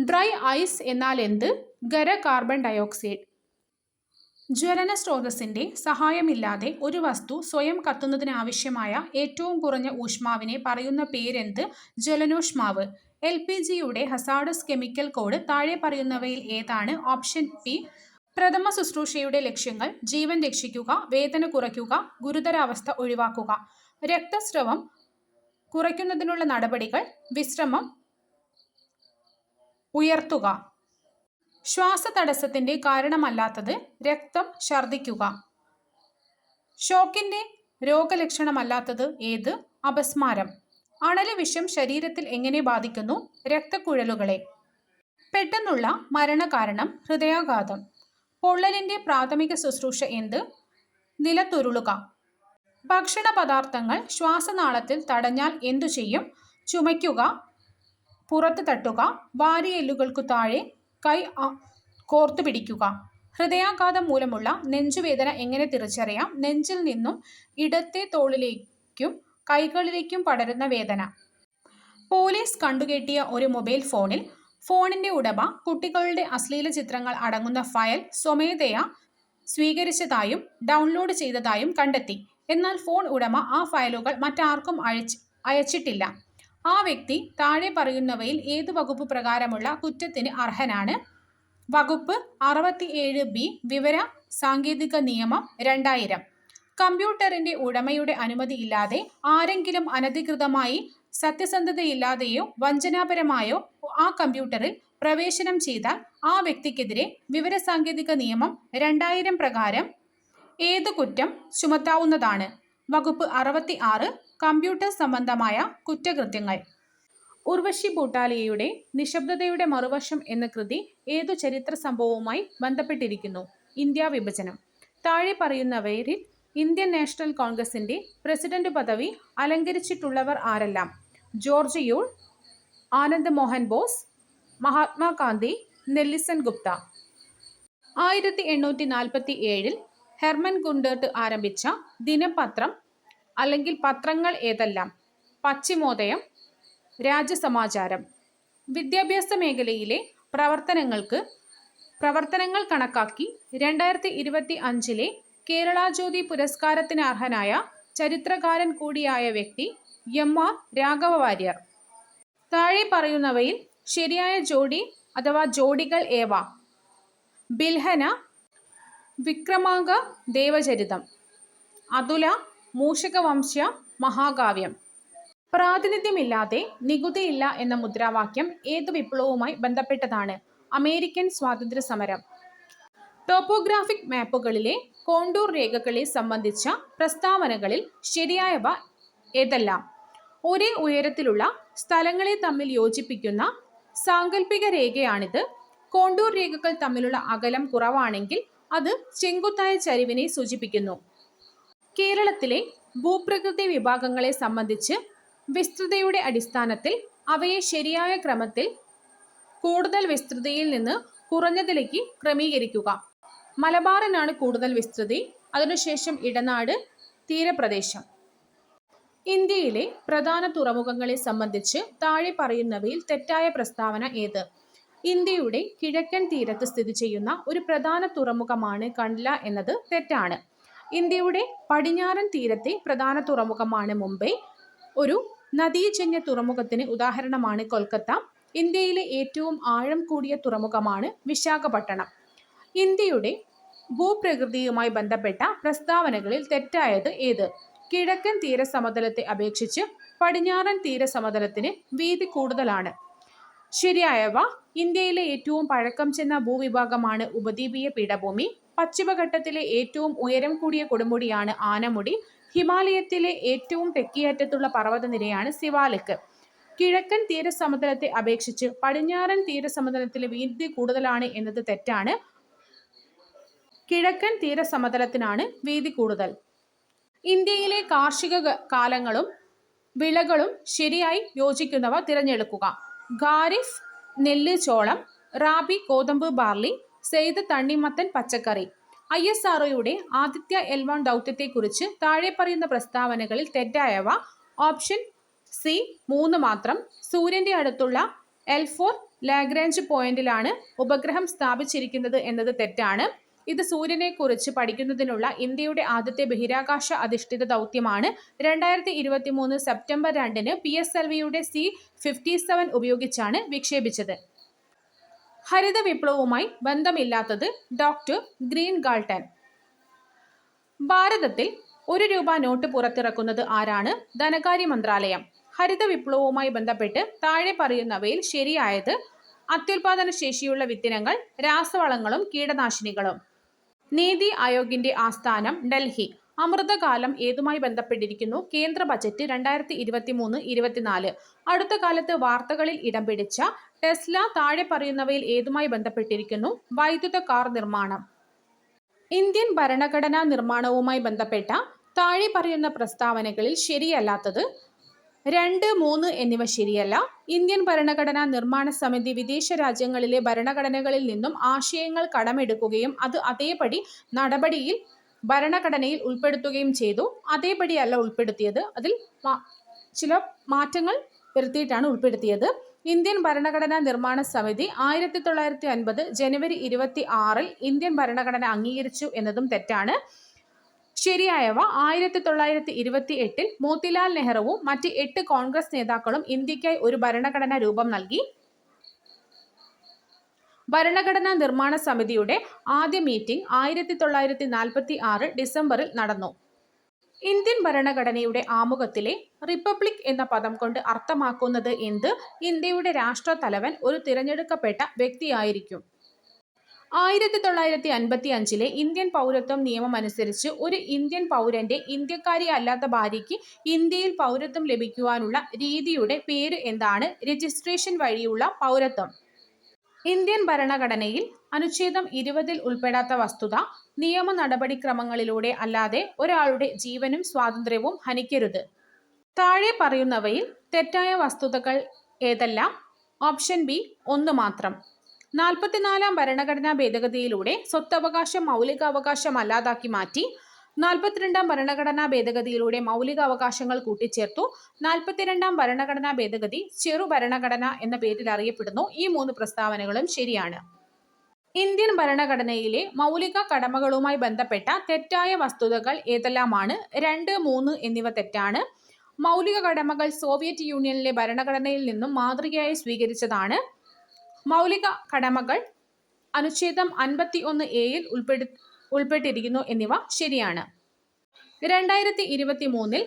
Dry ice എന്നാൽ എന്ത്? ഖര കാർബൺ ഡയോക്സൈഡ്. ജ്വലന സ്രോതസ്സിന്റെ സഹായമില്ലാതെ ഒരു വസ്തു സ്വയം കത്തുന്നതിനാവശ്യമായ ഏറ്റവും കുറഞ്ഞ ഊഷ്മാവിനെ പറയുന്ന പേരെന്ത്? ജ്വലനോഷ്മാവ്. LPGയുടെ ഹസാർഡസ് കെമിക്കൽ കോഡ് താഴെ പറയുന്നവയിൽ ഏതാണ്? Option P. പ്രഥമ ശുശ്രൂഷയുടെ ലക്ഷ്യങ്ങൾ: ജീവൻ രക്ഷിക്കുക, വേദന കുറയ്ക്കുക, ഗുരുതരാവസ്ഥ ഒഴിവാക്കുക. രക്തസ്രവം കുറയ്ക്കുന്നതിനുള്ള നടപടികൾ: വിശ്രമം ഉയർത്തുക. ശ്വാസതടസ്സത്തിന്റെ കാരണമല്ലാത്തത്: രക്തം ഛർദ്ദിക്കുക. ഷോക്കിന്റെ രോഗലക്ഷണമല്ലാത്തത് ഏത്? അപസ്മാരം. അണലി വിഷം ശരീരത്തിൽ എങ്ങനെ ബാധിക്കുന്നു? രക്തക്കുഴലുകളെ. പെട്ടെന്നുള്ള മരണകാരണം: ഹൃദയാഘാതം. പൊള്ളലിന്റെ പ്രാഥമിക ശുശ്രൂഷ എന്ത്? നിലത്തുരുളുക. ഭക്ഷണ പദാർത്ഥങ്ങൾ ശ്വാസനാളത്തിൽ തടഞ്ഞാൽ എന്തു ചെയ്യും? ചുമയ്ക്കുക, പുറത്ത് തട്ടുക, വാരിയെല്ലുകൾക്കു താഴെ കൈ കോർത്തു പിടിക്കുക. ഹൃദയാഘാതം മൂലമുള്ള നെഞ്ചുവേദന എങ്ങനെ തിരിച്ചറിയാം? നെഞ്ചിൽ നിന്നും ഇടത്തെ തോളിലേക്കും കൈകളിലേക്കും പടരുന്ന വേദന. പോലീസ് കണ്ടുകെട്ടിയ ഒരു മൊബൈൽ ഫോണിന്റെ ഉടമ കുട്ടികളുടെ അശ്ലീല ചിത്രങ്ങൾ അടങ്ങുന്ന ഫയൽ സ്വമേധയാ സ്വീകരിച്ചതായും ഡൗൺലോഡ് ചെയ്തതായും കണ്ടെത്തി. എന്നാൽ ഫോൺ ഉടമ ആ ഫയലുകൾ മറ്റാർക്കും അയച്ചിട്ടില്ല. ആ വ്യക്തി താഴെ പറയുന്നവയിൽ ഏത് വകുപ്പ് പ്രകാരമുള്ള കുറ്റത്തിന് അർഹനാണ്? വകുപ്പ് 67B വിവര സാങ്കേതിക നിയമം 2000. കമ്പ്യൂട്ടറിന്റെ ഉടമയുടെ അനുമതി ഇല്ലാതെ ആരെങ്കിലും അനധികൃതമായി, സത്യസന്ധതയില്ലാതെയോ വഞ്ചനാപരമായോ ആ കമ്പ്യൂട്ടറിൽ പ്രവേശനം ചെയ്താൽ ആ വ്യക്തിക്കെതിരെ വിവരസാങ്കേതിക നിയമം 2000 പ്രകാരം ഏത് കുറ്റം ചുമത്താവുന്നതാണ്? വകുപ്പ് 66 കമ്പ്യൂട്ടർ സംബന്ധമായ കുറ്റകൃത്യങ്ങൾ. ഉർവശി ഭൂട്ടാലിയയുടെ നിശബ്ദതയുടെ മറുവശം എന്ന കൃതി ഏതു ചരിത്ര സംഭവവുമായി ബന്ധപ്പെട്ടിരിക്കുന്നു? ഇന്ത്യ വിഭജനം. താഴെ പറയുന്നവരിൽ ഇന്ത്യൻ നാഷണൽ കോൺഗ്രസിന്റെ പ്രസിഡന്റ് പദവി അലങ്കരിച്ചിട്ടുള്ളവർ ആരെല്ലാം? George Yule, Anand Mohan Bose, Mahatma Gandhi, Nelson Gupta. 1847 Hermann Gundert ആരംഭിച്ച ദിനപത്രം അല്ലെങ്കിൽ പത്രങ്ങൾ ഏതെല്ലാം? പശ്ചിമോദയം, രാജ്യസമാചാരം. വിദ്യാഭ്യാസ മേഖലയിലെ പ്രവർത്തനങ്ങൾ കണക്കാക്കി 2025 കേരള ജ്യോതി പുരസ്കാരത്തിന് അർഹനായ ചരിത്രകാരൻ കൂടിയായ വ്യക്തി എം.ആർ. രാഘവ വാര്യർ. താഴെ പറയുന്നവയിൽ ശരിയായ ജോഡി അഥവാ ജോഡികൾ ഏവ? ബിൽഹന വിക്രമാംഗ ദേവചരിതം, അതുല മൂഷകവംശ മഹാകാവ്യം. പ്രാതിനിധ്യമില്ലാതെ നികുതിയില്ല എന്ന മുദ്രാവാക്യം ഏത് വിപ്ലവവുമായി ബന്ധപ്പെട്ടതാണ്? അമേരിക്കൻ സ്വാതന്ത്ര്യ സമരം. ടോപ്പോഗ്രാഫിക് മാപ്പുകളിലെ കോണ്ടൂർ രേഖകളെ സംബന്ധിച്ച പ്രസ്താവനകളിൽ ശരിയായവ ഏതെല്ലാം? ഒരേ ഉയരത്തിലുള്ള സ്ഥലങ്ങളെ തമ്മിൽ യോജിപ്പിക്കുന്ന സാങ്കല്പിക രേഖയാണിത്. കോണ്ടൂർ രേഖകൾ തമ്മിലുള്ള അകലം കുറവാണെങ്കിൽ അത് ചെങ്കുത്തായ ചരിവിനെ സൂചിപ്പിക്കുന്നു. കേരളത്തിലെ ഭൂപ്രകൃതി വിഭാഗങ്ങളെ സംബന്ധിച്ച് വിസ്തൃതയുടെ അടിസ്ഥാനത്തിൽ അവയെ ശരിയായ ക്രമത്തിൽ കൂടുതൽ വിസ്തൃതിയിൽ നിന്ന് കുറഞ്ഞതിലേക്ക് ക്രമീകരിക്കുക. മലബാറിനാണ് കൂടുതൽ വിസ്തൃതി, അതിനുശേഷം ഇടനാട്, തീരപ്രദേശം. ഇന്ത്യയിലെ പ്രധാന തുറമുഖങ്ങളെ സംബന്ധിച്ച് താഴെ പറയുന്നവയിൽ തെറ്റായ പ്രസ്താവന ഏത്? ഇന്ത്യയുടെ കിഴക്കൻ തീരത്ത് സ്ഥിതി ചെയ്യുന്ന ഒരു പ്രധാന തുറമുഖമാണ് കണ്ട്ല എന്നത് തെറ്റാണ്. ഇന്ത്യയുടെ പടിഞ്ഞാറൻ തീരത്തെ പ്രധാന തുറമുഖമാണ് മുംബൈ. ഒരു നദീജന്യ തുറമുഖത്തിന് ഉദാഹരണമാണ് കൊൽക്കത്ത. ഇന്ത്യയിലെ ഏറ്റവും ആഴം കൂടിയ തുറമുഖമാണ് വിശാഖപട്ടണം. ഇന്ത്യയുടെ ഭൂപ്രകൃതിയുമായി ബന്ധപ്പെട്ട പ്രസ്താവനകളിൽ തെറ്റായത് ഏത്? കിഴക്കൻ തീരസമതലത്തെ അപേക്ഷിച്ച് പടിഞ്ഞാറൻ തീരസമതലത്തിന് വീതി കൂടുതലാണ്. ശരിയായവ: ഇന്ത്യയിലെ ഏറ്റവും പഴക്കം ചെന്ന ഭൂവിഭാഗമാണ് ഉപദ്വീപീയ പീഠഭൂമി. പശ്ചിമഘട്ടത്തിലെ ഏറ്റവും ഉയരം കൂടിയ കൊടുമുടിയാണ് ആനമുടി. ഹിമാലയത്തിലെ ഏറ്റവും തെക്കേയറ്റത്തുള്ള പർവ്വതനിരയാണ് സിവാലിക്. കിഴക്കൻ തീരസമതലത്തെ അപേക്ഷിച്ച് പടിഞ്ഞാറൻ തീരസമതലത്തിലെ വീതി കൂടുതലാണ് എന്നത് തെറ്റാണ്. കിഴക്കൻ തീരസമതലത്തിനാണ് വീതി കൂടുതൽ. ഇന്ത്യയിലെ കാർഷിക കാലങ്ങളും വിളകളും ശരിയായി യോജിക്കുന്നവ തിരഞ്ഞെടുക്കുക. ഖാരിഫ് നെല്ല് ചോളം, റാബി ഗോതമ്പ് ബാർലി, സെയ്ദ് തണ്ണിമത്തൻ പച്ചക്കറി. ISROയുടെ ആദിത്യ L1 ദൗത്യത്തെക്കുറിച്ച് താഴെ പറയുന്ന പ്രസ്താവനകളിൽ തെറ്റായവ? ഓപ്ഷൻ സി 3 മാത്രം. സൂര്യന്റെ അടുത്തുള്ള L4 ലാഗ്രാഞ്ച് പോയിന്റിലാണ് ഉപഗ്രഹം സ്ഥാപിച്ചിരിക്കുന്നത് എന്നത് തെറ്റാണ്. ഇത് സൂര്യനെക്കുറിച്ച് പഠിക്കുന്നതിനുള്ള ഇന്ത്യയുടെ ആദ്യത്തെ ബഹിരാകാശ അധിഷ്ഠിത ദൗത്യമാണ്. 2023 സെപ്റ്റംബർ 2 PSLVയുടെ C-57 ഉപയോഗിച്ചാണ് വിക്ഷേപിച്ചത്. ഹരിത വിപ്ലവവുമായി ബന്ധമില്ലാത്തത് ഡോക്ടർ ഗ്രീൻ ഗാൾട്ടൺ. ഭാരതത്തിൽ 1 രൂപ നോട്ട് പുറത്തിറക്കുന്നത് ആരാണ്? ധനകാര്യ മന്ത്രാലയം. ഹരിത വിപ്ലവവുമായി ബന്ധപ്പെട്ട് താഴെ പറയുന്നവയിൽ ശരിയായത്? അത്യുൽപാദന ശേഷിയുള്ള വിത്തിനങ്ങൾ, രാസവളങ്ങളും കീടനാശിനികളും. നീതി ആയോഗിന്റെ ആസ്ഥാനം ഡൽഹി. അമൃതകാലം ഏതുമായി ബന്ധപ്പെട്ടിരിക്കുന്നു? കേന്ദ്ര ബജറ്റ് 2023-24. അടുത്ത കാലത്ത് വാർത്തകളിൽ ഇടം പിടിച്ച ടെസ്ല താഴെ പറയുന്നവയിൽ ഏതുമായി ബന്ധപ്പെട്ടിരിക്കുന്നു? വൈദ്യുത കാർ നിർമ്മാണം. ഇന്ത്യൻ ഭരണഘടനാ നിർമ്മാണവുമായി ബന്ധപ്പെട്ട താഴെ പറയുന്ന പ്രസ്താവനകളിൽ ശരിയല്ലാത്തത്? 2, 3 എന്നിവ ശരിയല്ല. ഇന്ത്യൻ ഭരണഘടനാ നിർമ്മാണ സമിതി വിദേശ രാജ്യങ്ങളിലെ ഭരണഘടനകളിൽ നിന്നും ആശയങ്ങൾ കടമെടുക്കുകയും അത് അതേപടി ഭരണഘടനയിൽ ഉൾപ്പെടുത്തുകയും ചെയ്തു. അതേപടിയല്ല ഉൾപ്പെടുത്തിയത്, അതിൽ ചില മാറ്റങ്ങൾ വരുത്തിയിട്ടാണ് ഉൾപ്പെടുത്തിയത്. ഇന്ത്യൻ ഭരണഘടനാ നിർമ്മാണ സമിതി 1950 ജനുവരി 26 ഇന്ത്യൻ ഭരണഘടന അംഗീകരിച്ചു എന്നതും തെറ്റാണ്. ശരിയായവ: 1928 മോത്തിലാൽ നെഹ്റുവും മറ്റ് 8 കോൺഗ്രസ് നേതാക്കളും ഇന്ത്യക്കായി ഒരു ഭരണഘടന രൂപം നൽകി. ഭരണഘടനാ നിർമ്മാണ സമിതിയുടെ ആദ്യ മീറ്റിംഗ് 1946 ഡിസംബറിൽ നടന്നു. ഇന്ത്യൻ ഭരണഘടനയുടെ ആമുഖത്തിലെ റിപ്പബ്ലിക് എന്ന പദം കൊണ്ട് അർത്ഥമാക്കുന്നത് എന്ത്? ഇന്ത്യയുടെ രാഷ്ട്രത്തലവൻ ഒരു തിരഞ്ഞെടുക്കപ്പെട്ട വ്യക്തിയായിരിക്കും. 1955 ഇന്ത്യൻ പൗരത്വ നിയമം അനുസരിച്ച് ഒരു ഇന്ത്യൻ പൗരന്റെ ഇന്ത്യക്കാരി അല്ലാത്ത ഭാര്യയ്ക്ക് ഇന്ത്യയിൽ പൗരത്വം ലഭിക്കുവാനുള്ള രീതിയുടെ പേര് എന്താണ്? രജിസ്ട്രേഷൻ വഴിയുള്ള പൗരത്വം. ഇന്ത്യൻ ഭരണഘടനയിൽ അനുച്ഛേദം 20 ഉൾപ്പെടാത്ത വസ്തുത നിയമ നടപടിക്രമങ്ങളിലൂടെ അല്ലാതെ ഒരാളുടെ ജീവനും സ്വാതന്ത്ര്യവും ഹനിക്കരുത്. താഴെ പറയുന്നവയിൽ തെറ്റായ വസ്തുതകൾ ഏതെല്ലാം? ഓപ്ഷൻ ബി 1 മാത്രം. 44-ാം ഭരണഘടനാ ഭേദഗതിയിലൂടെ സ്വത്തവകാശം മൗലികാവകാശമല്ലാതാക്കി മാറ്റി. 42-ാം ഭരണഘടനാ ഭേദഗതിയിലൂടെ മൗലിക അവകാശങ്ങൾ കൂട്ടിച്ചേർത്തു. 42-ാം ഭരണഘടനാ ഭേദഗതി ചെറു ഭരണഘടന എന്ന പേരിൽ അറിയപ്പെടുന്നു. ഈ 3 പ്രസ്താവനകളും ശരിയാണ്. ഇന്ത്യൻ ഭരണഘടനയിലെ മൗലിക കടമകളുമായി ബന്ധപ്പെട്ട തെറ്റായ വസ്തുതകൾ ഏതെല്ലാമാണ്? 2, 3 എന്നിവ തെറ്റാണ്. മൗലിക കടമകൾ സോവിയറ്റ് യൂണിയനിലെ ഭരണഘടനയിൽ നിന്നും മാതൃകയായി സ്വീകരിച്ചതാണ്. മൗലിക കടമകൾ അനുച്ഛേദം 51A-യിൽ ഉൾപ്പെട്ടിരിക്കുന്നു എന്നിവ ശരിയാണ്. 2023-ൽ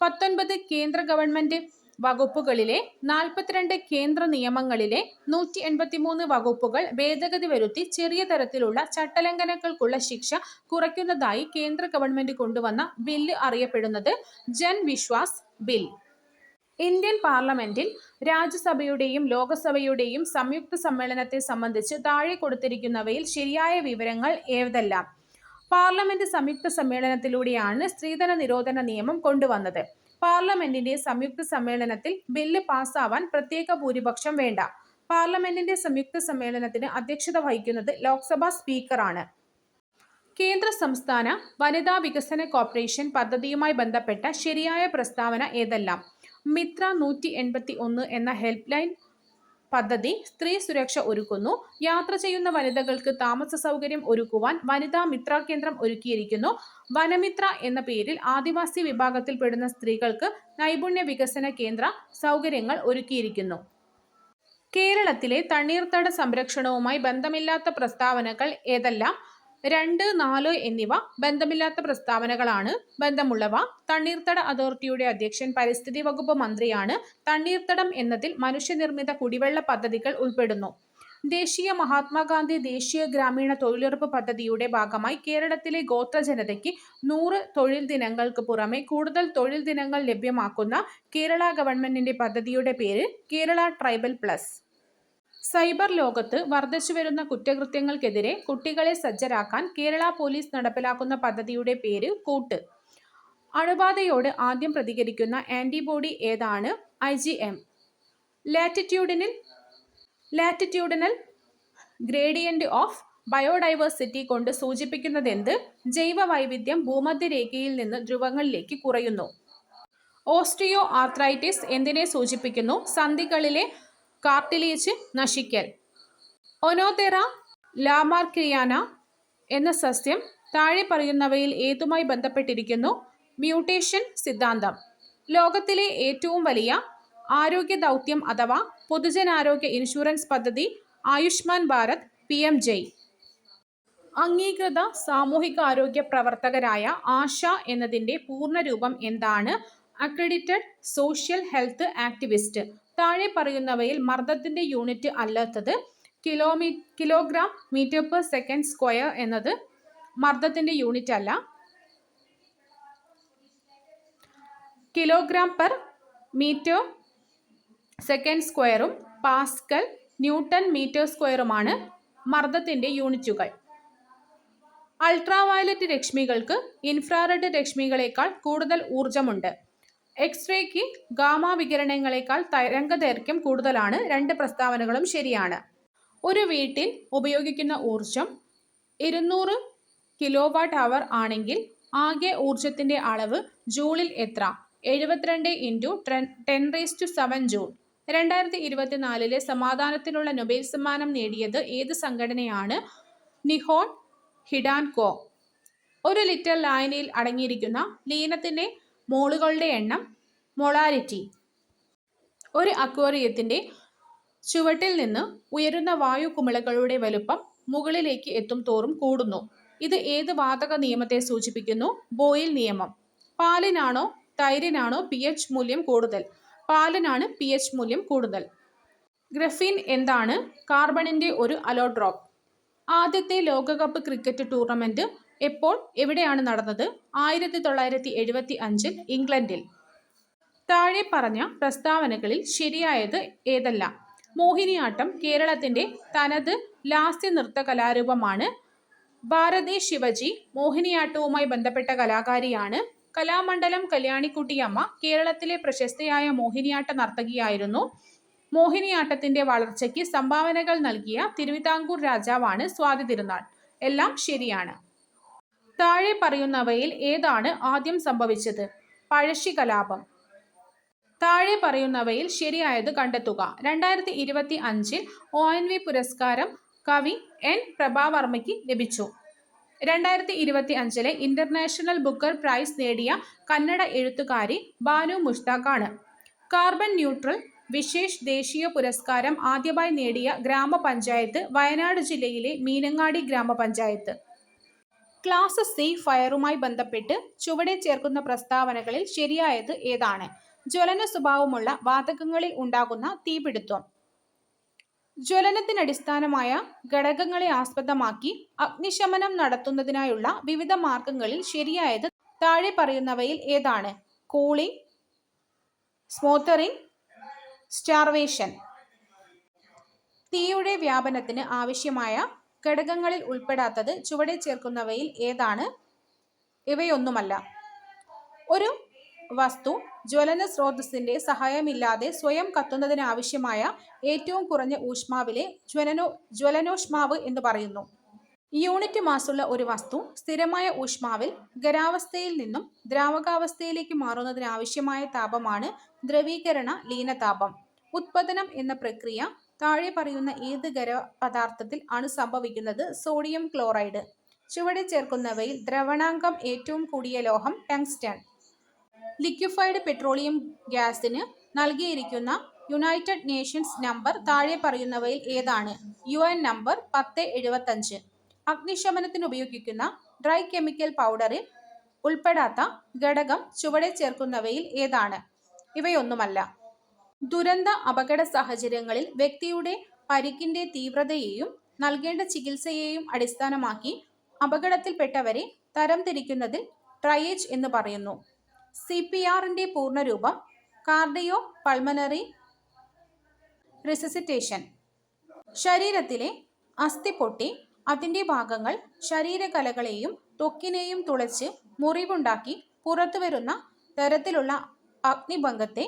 19 കേന്ദ്ര ഗവൺമെന്റ് വകുപ്പുകളിലെ 42 കേന്ദ്ര നിയമങ്ങളിലെ 183 വകുപ്പുകൾ ഭേദഗതി വരുത്തി ചെറിയ തരത്തിലുള്ള ചട്ടലംഘനങ്ങൾക്കുള്ള ശിക്ഷ കുറയ്ക്കുന്നതായി കേന്ദ്ര ഗവൺമെന്റ് കൊണ്ടുവന്ന ബില്ല് അറിയപ്പെടുന്നത് ജൻ വിശ്വാസ് ബിൽ. ഇന്ത്യൻ പാർലമെന്റിൽ രാജ്യസഭയുടെയും ലോകസഭയുടെയും സംയുക്ത സമ്മേളനത്തെ സംബന്ധിച്ച് താഴെ കൊടുത്തിരിക്കുന്നവയിൽ ശരിയായ വിവരങ്ങൾ ഏതെല്ലാം? പാർലമെന്റ് സംയുക്ത സമ്മേളനത്തിലൂടെയാണ് സ്ത്രീധന നിരോധന നിയമം കൊണ്ടുവന്നത്. പാർലമെന്റിന്റെ സംയുക്ത സമ്മേളനത്തിൽ ബില്ല് പാസ്സാവാൻ പ്രത്യേക ഭൂരിപക്ഷം വേണ്ട. പാർലമെന്റിന്റെ സംയുക്ത സമ്മേളനത്തിന് അധ്യക്ഷത വഹിക്കുന്നത് ലോക്സഭാ സ്പീക്കറാണ്. കേന്ദ്ര സംസ്ഥാന വനിതാ വികസന കോർപ്പറേഷൻ പദ്ധതിയുമായി ബന്ധപ്പെട്ട ശരിയായ പ്രസ്താവന ഏതെല്ലാം? മിത്ര 181 എന്ന ഹെൽപ്പ് ലൈൻ പദ്ധതി സ്ത്രീ സുരക്ഷ ഒരുക്കുന്നു. യാത്ര ചെയ്യുന്ന വനിതകൾക്ക് താമസ സൗകര്യം ഒരുക്കുവാൻ വനിതാ മിത്ര കേന്ദ്രം ഒരുക്കിയിരിക്കുന്നു. വനമിത്ര എന്ന പേരിൽ ആദിവാസി വിഭാഗത്തിൽപ്പെടുന്ന സ്ത്രീകൾക്ക് നൈപുണ്യ വികസന കേന്ദ്ര സൗകര്യങ്ങൾ ഒരുക്കിയിരിക്കുന്നു. കേരളത്തിലെ തണ്ണീർത്തട സംരക്ഷണവുമായി ബന്ധമില്ലാത്ത പ്രസ്താവനകൾ ഏതെല്ലാം? 2, 4 എന്നിവ ബന്ധമില്ലാത്ത പ്രസ്താവനകളാണ്. ബന്ധമുള്ളവ: തണ്ണീർത്തട അതോറിറ്റിയുടെ അധ്യക്ഷൻ പരിസ്ഥിതി വകുപ്പ് മന്ത്രിയാണ്. തണ്ണീർത്തടം എന്നതിൽ മനുഷ്യനിർമ്മിത കുടിവെള്ള പദ്ധതികൾ ഉൾപ്പെടുന്നു. ദേശീയ മഹാത്മാഗാന്ധി ദേശീയ ഗ്രാമീണ തൊഴിലുറപ്പ് പദ്ധതിയുടെ ഭാഗമായി കേരളത്തിലെ ഗോത്ര ജനതയ്ക്ക് 100 തൊഴിൽ ദിനങ്ങൾക്ക് പുറമെ കൂടുതൽ തൊഴിൽ ദിനങ്ങൾ ലഭ്യമാക്കുന്ന കേരള ഗവൺമെന്റിന്റെ പദ്ധതിയുടെ പേര് കേരള ട്രൈബൽ പ്ലസ്. സൈബർ ലോകത്ത് വർദ്ധിച്ചുവരുന്ന കുറ്റകൃത്യങ്ങൾക്കെതിരെ കുട്ടികളെ സജ്ജരാക്കാൻ കേരള പോലീസ് നടപ്പിലാക്കുന്ന പദ്ധതിയുടെ പേര് കൂട്ട്. അണുബാധയോട് ആദ്യം പ്രതികരിക്കുന്ന ആന്റിബോഡി ഏതാണ്? IgM. Latitudinal gradient of biodiversity കൊണ്ട് സൂചിപ്പിക്കുന്നതെന്ത്? ജൈവ വൈവിധ്യം ഭൂമധ്യരേഖയിൽ നിന്ന് ധ്രുവങ്ങളിലേക്ക് കുറയുന്നു. ഓസ്റ്റിയോ ആർത്രൈറ്റിസ് എന്തിനെ സൂചിപ്പിക്കുന്നു? സന്ധികളിലെ കാർട്ടിലേജ് നശിക്കൽ. ഒനോതെറ ലാമാർക്കിയാന എന്ന സസ്യം താഴെ പറയുന്നവയിൽ ഏതുമായി ബന്ധപ്പെട്ടിരിക്കുന്നു? മ്യൂട്ടേഷൻ സിദ്ധാന്തം. ലോകത്തിലെ ഏറ്റവും വലിയ ആരോഗ്യ ദൗത്യം അഥവാ പൊതുജനാരോഗ്യ ഇൻഷുറൻസ് പദ്ധതി ആയുഷ്മാൻ ഭാരത് PMJ. അംഗീകൃത സാമൂഹികാരോഗ്യ പ്രവർത്തകരായ ആശ എന്നതിൻ്റെ പൂർണ്ണരൂപം എന്താണ്? Accredited social health activist. താഴെ പറയുന്നവയിൽ മർദ്ദത്തിന്റെ യൂണിറ്റ് അല്ലാത്തത്? Kilogram metre per second square എന്നത് മർദ്ദത്തിന്റെ യൂണിറ്റ് അല്ല. കിലോഗ്രാം പെർ മീറ്റർ സെക്കൻഡ് സ്ക്വയറും പാസ്കൽ, ന്യൂട്ടൺ മീറ്റർ സ്ക്വയറുമാണ് മർദ്ദത്തിന്റെ യൂണിറ്റുകൾ. അൾട്രാവയലറ്റ് രശ്മികൾക്ക് ഇൻഫ്രാറെഡ് രശ്മികളേക്കാൾ കൂടുതൽ ഊർജമുണ്ട്. എക്സ്റേക്ക് ഗാമ വികിരണങ്ങളേക്കാൾ തരംഗദൈർഘ്യം കൂടുതലാണ്. 2 പ്രസ്താവനകളും ശരിയാണ്. ഒരു വീട്ടിൽ ഉപയോഗിക്കുന്ന ഊർജം 200 kWh ആണെങ്കിൽ ആകെ ഊർജത്തിന്റെ അളവ് ജൂളിൽ എത്ര? 72 × 10⁻⁷ ജൂൾ. 2024-ലെ സമാധാനത്തിനുള്ള നൊബേൽ സമ്മാനം നേടിയത് ഏത് സംഘടനയാണ്? നിഹോൺ ഹിഡാൻകോ. 1 ലിറ്റർ ലായനിയിൽ അടങ്ങിയിരിക്കുന്ന ലീനത്തിന്റെ മോളുകളുടെ എണ്ണം. മൊളാരിറ്റി. ഒരു അക്വേറിയത്തിന്റെ ചുവട്ടിൽ നിന്ന് ഉയരുന്ന വായു കുമിളകളുടെ വലുപ്പം മുകളിലേക്ക് എത്തും തോറും കൂടുന്നു. ഇത് ഏത് വാതക നിയമത്തെ സൂചിപ്പിക്കുന്നു? ബോയിൽ നിയമം. പാലിനാണോ തൈരിനാണോ pH മൂല്യം കൂടുതൽ? പാലിനാണ് pH മൂല്യം കൂടുതൽ. ഗ്രഫീൻ എന്താണ്? കാർബണിന്റെ ഒരു അലോട്രോപ്പ്. ആദ്യത്തെ ലോകകപ്പ് ക്രിക്കറ്റ് ടൂർണമെന്റ് എപ്പോൾ എവിടെയാണ് നടന്നത്? 1975 ഇംഗ്ലണ്ടിൽ. താഴെ പറഞ്ഞ പ്രസ്താവനകളിൽ ശരിയായത് ഏതെല്ലാം? മോഹിനിയാട്ടം കേരളത്തിന്റെ തനത് ലാസ്യ നൃത്ത കലാരൂപമാണ്. ഭാരതി ശിവജി മോഹിനിയാട്ടവുമായി ബന്ധപ്പെട്ട കലാകാരിയാണ്. കലാമണ്ഡലം കല്യാണിക്കുട്ടിയമ്മ കേരളത്തിലെ പ്രശസ്തയായ മോഹിനിയാട്ട നർത്തകിയായിരുന്നു. മോഹിനിയാട്ടത്തിന്റെ വളർച്ചയ്ക്ക് സംഭാവനകൾ നൽകിയ തിരുവിതാംകൂർ രാജാവാണ് സ്വാതി തിരുനാൾ. എല്ലാം ശരിയാണ്. താഴെ പറയുന്നവയിൽ ഏതാണ് ആദ്യം സംഭവിച്ചത്? പഴശ്ശി കലാപം. താഴെ പറയുന്നവയിൽ ശരിയായത് കണ്ടെത്തുക. 2025 ONV പുരസ്കാരം കവി N പ്രഭാവർമ്മയ്ക്ക് ലഭിച്ചു. 2025 ഇന്റർനാഷണൽ ബുക്കർ പ്രൈസ് നേടിയ കന്നഡ എഴുത്തുകാരി ബാനു മുഷ്താഖാണ്. കാർബൺ ന്യൂട്രൽ വിശേഷ് ദേശീയ പുരസ്കാരം ആദ്യമായി നേടിയ ഗ്രാമപഞ്ചായത്ത് വയനാട് ജില്ലയിലെ മീനങ്ങാടി ഗ്രാമപഞ്ചായത്ത്. ക്ലാസ് C ഫയറുമായി ബന്ധപ്പെട്ട് ചുവടെ ചേർക്കുന്ന പ്രസ്താവനകളിൽ ശരിയായത് ഏതാണ്? ജ്വലന സ്വഭാവമുള്ള വാതകങ്ങളിൽ ഉണ്ടാകുന്ന തീപിടുത്തം. ജ്വലനത്തിനടിസ്ഥാനമായ ഘടകങ്ങളെ ആസ്പദമാക്കി അഗ്നിശമനം നടത്തുന്നതിനായുള്ള വിവിധ മാർഗങ്ങളിൽ ശരിയായത് താഴെ പറയുന്നവയിൽ ഏതാണ്? Cooling, smothering, starvation. തീയുടെ വ്യാപനത്തിന് ആവശ്യമായ ഘടകങ്ങളിൽ ഉൾപ്പെടാത്തത് ചുവടെ ചേർക്കുന്നവയിൽ ഏതാണ്? ഇവയൊന്നുമല്ല. ഒരു വസ്തു ജ്വലന സ്രോതസ്സിന്റെ സഹായമില്ലാതെ സ്വയം കത്തുന്നതിനാവശ്യമായ ഏറ്റവും കുറഞ്ഞ ഊഷ്മാവിലെ ജ്വലനോഷ്മാവ് എന്ന് പറയുന്നു. യൂണിറ്റ് മാസുള്ള ഒരു വസ്തു സ്ഥിരമായ ഊഷ്മാവിൽ ഖരാവസ്ഥയിൽ നിന്നും ദ്രാവകാവസ്ഥയിലേക്ക് മാറുന്നതിനാവശ്യമായ താപമാണ് ദ്രവീകരണ ലീനതാപം. ഉത്പതനം എന്ന പ്രക്രിയ താഴെ പറയുന്ന ഏത് ഖരപദാർത്ഥത്തിൽ ആണ് സംഭവിക്കുന്നത്? Sodium chloride. ചുവടെ ചേർക്കുന്നവയിൽ ദ്രവണാങ്കം ഏറ്റവും കൂടിയ ലോഹം ടങ്സ്റ്റൺ. ലിക്വിഫൈഡ് പെട്രോളിയം ഗ്യാസിന് നൽകിയിരിക്കുന്ന യുണൈറ്റഡ് നേഷൻസ് നമ്പർ താഴെ പറയുന്നവയിൽ ഏതാണ്? UN number 1075. അഗ്നിശമനത്തിന് ഉപയോഗിക്കുന്ന ഡ്രൈ കെമിക്കൽ പൗഡറിൽ ഉൾപ്പെടാത്ത ഘടകം ചുവടെ ചേർക്കുന്നവയിൽ ഏതാണ്? ഇവയൊന്നുമല്ല. ദുരന്ത അപകട സാഹചര്യങ്ങളിൽ വ്യക്തിയുടെ പരിക്കിന്റെ തീവ്രതയെയും നൽകേണ്ട ചികിത്സയെയും അടിസ്ഥാനമാക്കി അപകടത്തിൽപ്പെട്ടവരെ തരംതിരിക്കുന്നതിൽ ട്രയേജ് എന്ന് പറയുന്നു. CPRന്റെ പൂർണ്ണരൂപം കാർഡിയോ പൾമനറി റിസസിറ്റേഷൻ. ശരീരത്തിലെ അസ്ഥി പൊട്ടി അതിന്റെ ഭാഗങ്ങൾ ശരീരകലകളെയും ത്വക്കിനെയും തുളച്ച് മുറിവുണ്ടാക്കി പുറത്തുവരുന്ന തരത്തിലുള്ള അഗ്നിഭംഗത്തെ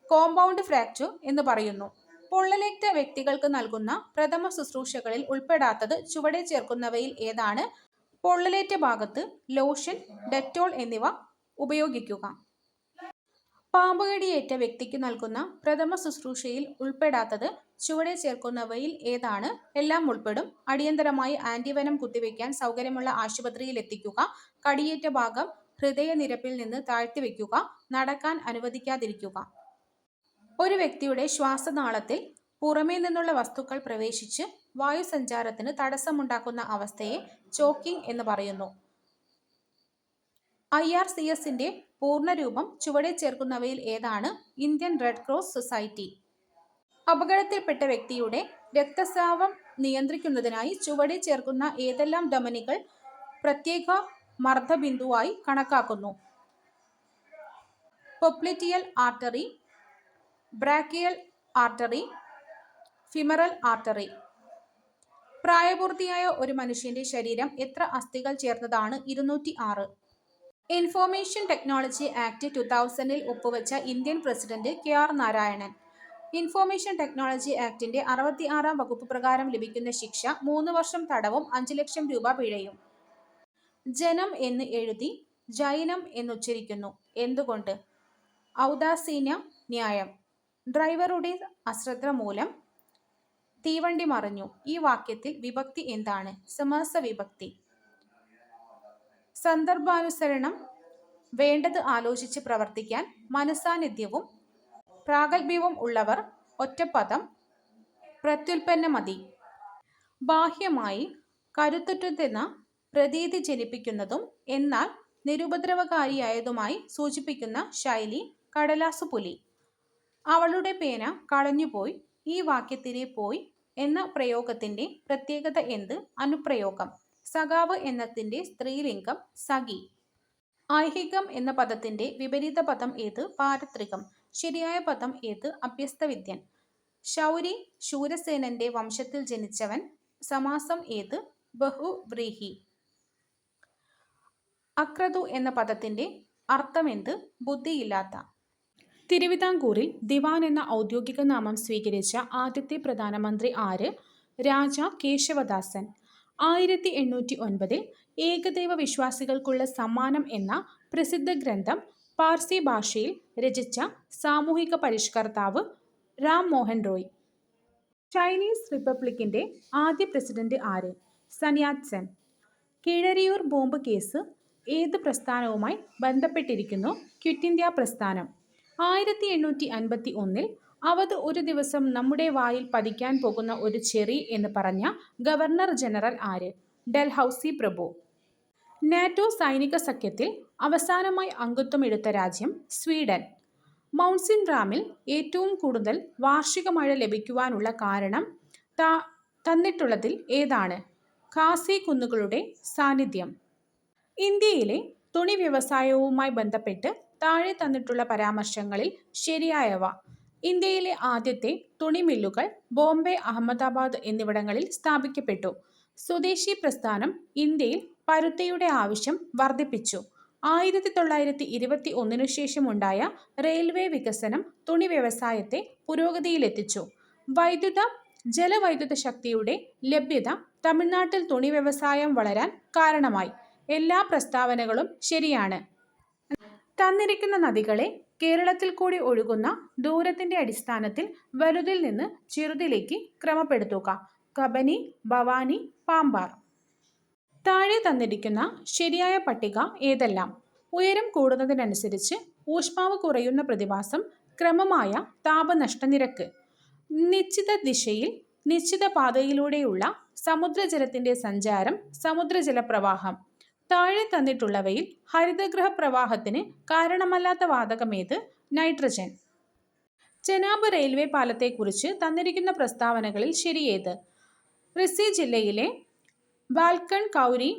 കോമ്പൗണ്ട് ഫ്രാക്ചർ എന്ന് പറയുന്നു. പൊള്ളലേറ്റ വ്യക്തികൾക്ക് നൽകുന്ന പ്രഥമ ശുശ്രൂഷകളിൽ ഉൾപ്പെടാത്തത് ചുവടെ ചേർക്കുന്നവയിൽ ഏതാണ്? പൊള്ളലേറ്റ ഭാഗത്ത് ലോഷൻ, ഡെറ്റോൾ എന്നിവ ഉപയോഗിക്കുക. പാമ്പുകടിയേറ്റ വ്യക്തിക്ക് നൽകുന്ന പ്രഥമ ശുശ്രൂഷയിൽ ഉൾപ്പെടാത്തത് ചുവടെ ചേർക്കുന്നവയിൽ ഏതാണ്? എല്ലാം ഉൾപ്പെടും. അടിയന്തരമായി ആന്റിവെനം കുത്തിവയ്ക്കാൻ സൗകര്യമുള്ള ആശുപത്രിയിൽ എത്തിക്കുക. കടിയേറ്റ ഭാഗം ഹൃദയനിരപ്പിൽ നിന്ന് താഴ്ത്തിവെക്കുക. നടക്കാൻ അനുവദിക്കാതിരിക്കുക. ഒരു വ്യക്തിയുടെ ശ്വാസനാളത്തിൽ പുറമേ നിന്നുള്ള വസ്തുക്കൾ പ്രവേശിച്ച് വായുസഞ്ചാരത്തിന് തടസ്സമുണ്ടാക്കുന്ന അവസ്ഥയെ ചോക്കിംഗ് എന്ന് പറയുന്നു. IRCSന്റെ പൂർണ്ണരൂപം ചുവടെ ചേർക്കുന്നവയിൽ ഏതാണ്? Indian red cross society. അപകടത്തിൽപ്പെട്ട വ്യക്തിയുടെ രക്തസ്രാവം നിയന്ത്രിക്കുന്നതിനായി ചുവടെ ചേർക്കുന്ന ഏതെല്ലാം ധമനികൾ പ്രത്യേക മർദ്ദബിന്ദുവായി കണക്കാക്കുന്നു? Popliteal artery, brachial artery, femoral artery. പ്രായപൂർത്തിയായ ഒരു മനുഷ്യന്റെ ശരീരം എത്ര അസ്ഥികൾ ചേർന്നതാണ്? 206. ഇൻഫോർമേഷൻ ടെക്നോളജി ആക്ട് 2000 ഒപ്പുവെച്ച Indian president KR Narayanan. Information technology ആക്ടിന്റെ 66 വകുപ്പ് പ്രകാരം ലഭിക്കുന്ന ശിക്ഷ 3 വർഷം തടവും 5 ലക്ഷം രൂപ പിഴയും. ജനം എന്ന് എഴുതി ജൈനം എന്നുച്ചരിക്കുന്നു. എന്തുകൊണ്ട്? ഔദാസീന്യ ന്യായം. ഡ്രൈവറുടെ അശ്രദ്ധ മൂലം തീവണ്ടി മറിഞ്ഞു. ഈ വാക്യത്തിൽ വിഭക്തി എന്താണ്? സമാസ വിഭക്തി. സന്ദർഭാനുസരണം വേണ്ടത് ആലോചിച്ച് പ്രവർത്തിക്കാൻ മനസാന്നിധ്യവും പ്രാഗൽഭ്യവും ഉള്ളവർ. ഒറ്റപ്പദം പ്രത്യുൽപ്പന്ന മതി. ബാഹ്യമായി കരുത്തുറ്റതെന്ന പ്രതീതി ജനിപ്പിക്കുന്നതും എന്നാൽ നിരുപദ്രവകാരിയായതുമായി സൂചിപ്പിക്കുന്ന ശൈലി. കടലാസുപുലി. അവളുടെ പേന കളഞ്ഞുപോയി. ഈ വാക്യത്തിലെ പോയി എന്ന പ്രയോഗത്തിന്റെ പ്രത്യേകത എന്ത്? അനുപ്രയോഗം. സഖാവ് എന്നതിന്റെ സ്ത്രീലിംഗം സഖി. ഐഹികം എന്ന പദത്തിന്റെ വിപരീത പദം ഏത്? പാരത്രികം. ശരിയായ പദം ഏത്? അഭ്യസ്തവിദ്യൻ. ശൗരി ശൂരസേനന്റെ വംശത്തിൽ ജനിച്ചവൻ. സമാസം ഏത്? ബഹുവ്രീഹി. അക്രതു എന്ന പദത്തിന്റെ അർത്ഥമെന്ത്? ബുദ്ധിയില്ലാത്ത. തിരുവിതാംകൂറിൽ ദിവാൻ എന്ന ഔദ്യോഗിക നാമം സ്വീകരിച്ച ആദ്യത്തെ പ്രധാനമന്ത്രി ആര്? രാജ കേശവദാസൻ. 1809 ഏകദൈവ വിശ്വാസികൾക്കുള്ള സമ്മാനം എന്ന പ്രസിദ്ധ ഗ്രന്ഥം പാർസി ഭാഷയിൽ രചിച്ച സാമൂഹിക പരിഷ്കർത്താവ് റാം മോഹൻ റോയ്. ചൈനീസ് റിപ്പബ്ലിക്കിന്റെ ആദ്യ പ്രസിഡന്റ് ആര്? Sun Yat Sen. Keezhariyur bomb case ഏത് പ്രസ്ഥാനവുമായി ബന്ധപ്പെട്ടിരിക്കുന്നു? ക്വിറ്റ് ഇന്ത്യ പ്രസ്ഥാനം. 1851 അവധ് ഒരു ദിവസം നമ്മുടെ വായിൽ പതിക്കാൻ പോകുന്ന ഒരു ചെറി എന്ന് പറഞ്ഞ ഗവർണർ ജനറൽ ആര്? ഡൽഹൌസി പ്രഭു. നാറ്റോ സൈനിക സഖ്യത്തിൽ അവസാനമായി അംഗത്വമെടുത്ത രാജ്യം സ്വീഡൻ. മൗൺസിൻ റാമിൽ ഏറ്റവും കൂടുതൽ വാർഷിക മഴ ലഭിക്കുവാനുള്ള കാരണം തന്നിട്ടുള്ളതിൽ ഏതാണ്? ഖാസി കുന്നുകളുടെ സാന്നിധ്യം. ഇന്ത്യയിലെ തുണി വ്യവസായവുമായി ബന്ധപ്പെട്ട് താഴെ തന്നിട്ടുള്ള പരാമർശങ്ങളിൽ ശരിയായവ. ഇന്ത്യയിലെ ആദ്യത്തെ തുണി മില്ലുകൾ ബോംബെ, അഹമ്മദാബാദ് എന്നിവിടങ്ങളിൽ സ്ഥാപിക്കപ്പെട്ടു. സ്വദേശി പ്രസ്ഥാനം ഇന്ത്യയിൽ പരുത്തിയുടെ ആവശ്യം വർദ്ധിപ്പിച്ചു. 1921 ശേഷം ഉണ്ടായ റെയിൽവേ വികസനം തുണി വ്യവസായത്തെ പുരോഗതിയിലെത്തിച്ചു. വൈദ്യുത ജലവൈദ്യുത ശക്തിയുടെ ലഭ്യത തമിഴ്നാട്ടിൽ തുണി വ്യവസായം വളരാൻ കാരണമായി. എല്ലാ പ്രസ്താവനകളും ശരിയാണ്. തന്നിരിക്കുന്ന നദികളെ കേരളത്തിൽ കൂടി ഒഴുകുന്ന ദൂരത്തിന്റെ അടിസ്ഥാനത്തിൽ വലുതിൽ നിന്ന് ചെറുതിലേക്ക് ക്രമപ്പെടുത്തുക. കബനി, ഭവാനി, പാമ്പാർ. താഴെ തന്നിരിക്കുന്ന ശരിയായ പട്ടിക ഏതെല്ലാം? ഉയരം കൂടുന്നതിനനുസരിച്ച് ഊഷ്മാവ് കുറയുന്ന പ്രതിഭാസം ക്രമമായ താപനഷ്ടനിരക്ക്. നിശ്ചിത ദിശയിൽ നിശ്ചിത പാതയിലൂടെയുള്ള സമുദ്രജലത്തിന്റെ സഞ്ചാരം സമുദ്രജലപ്രവാഹം. താഴെ തന്നിട്ടുള്ളവയിൽ ഹരിതഗൃഹ പ്രവാഹത്തിന് കാരണമല്ലാത്ത വാതകമേത്? നൈട്രജൻ. ചെനാബ് റെയിൽവേ പാലത്തെക്കുറിച്ച് തന്നിരിക്കുന്ന പ്രസ്താവനകളിൽ ശരിയേത്? റിസി ജില്ലയിലെ ബാൽക്കൺ കൗരി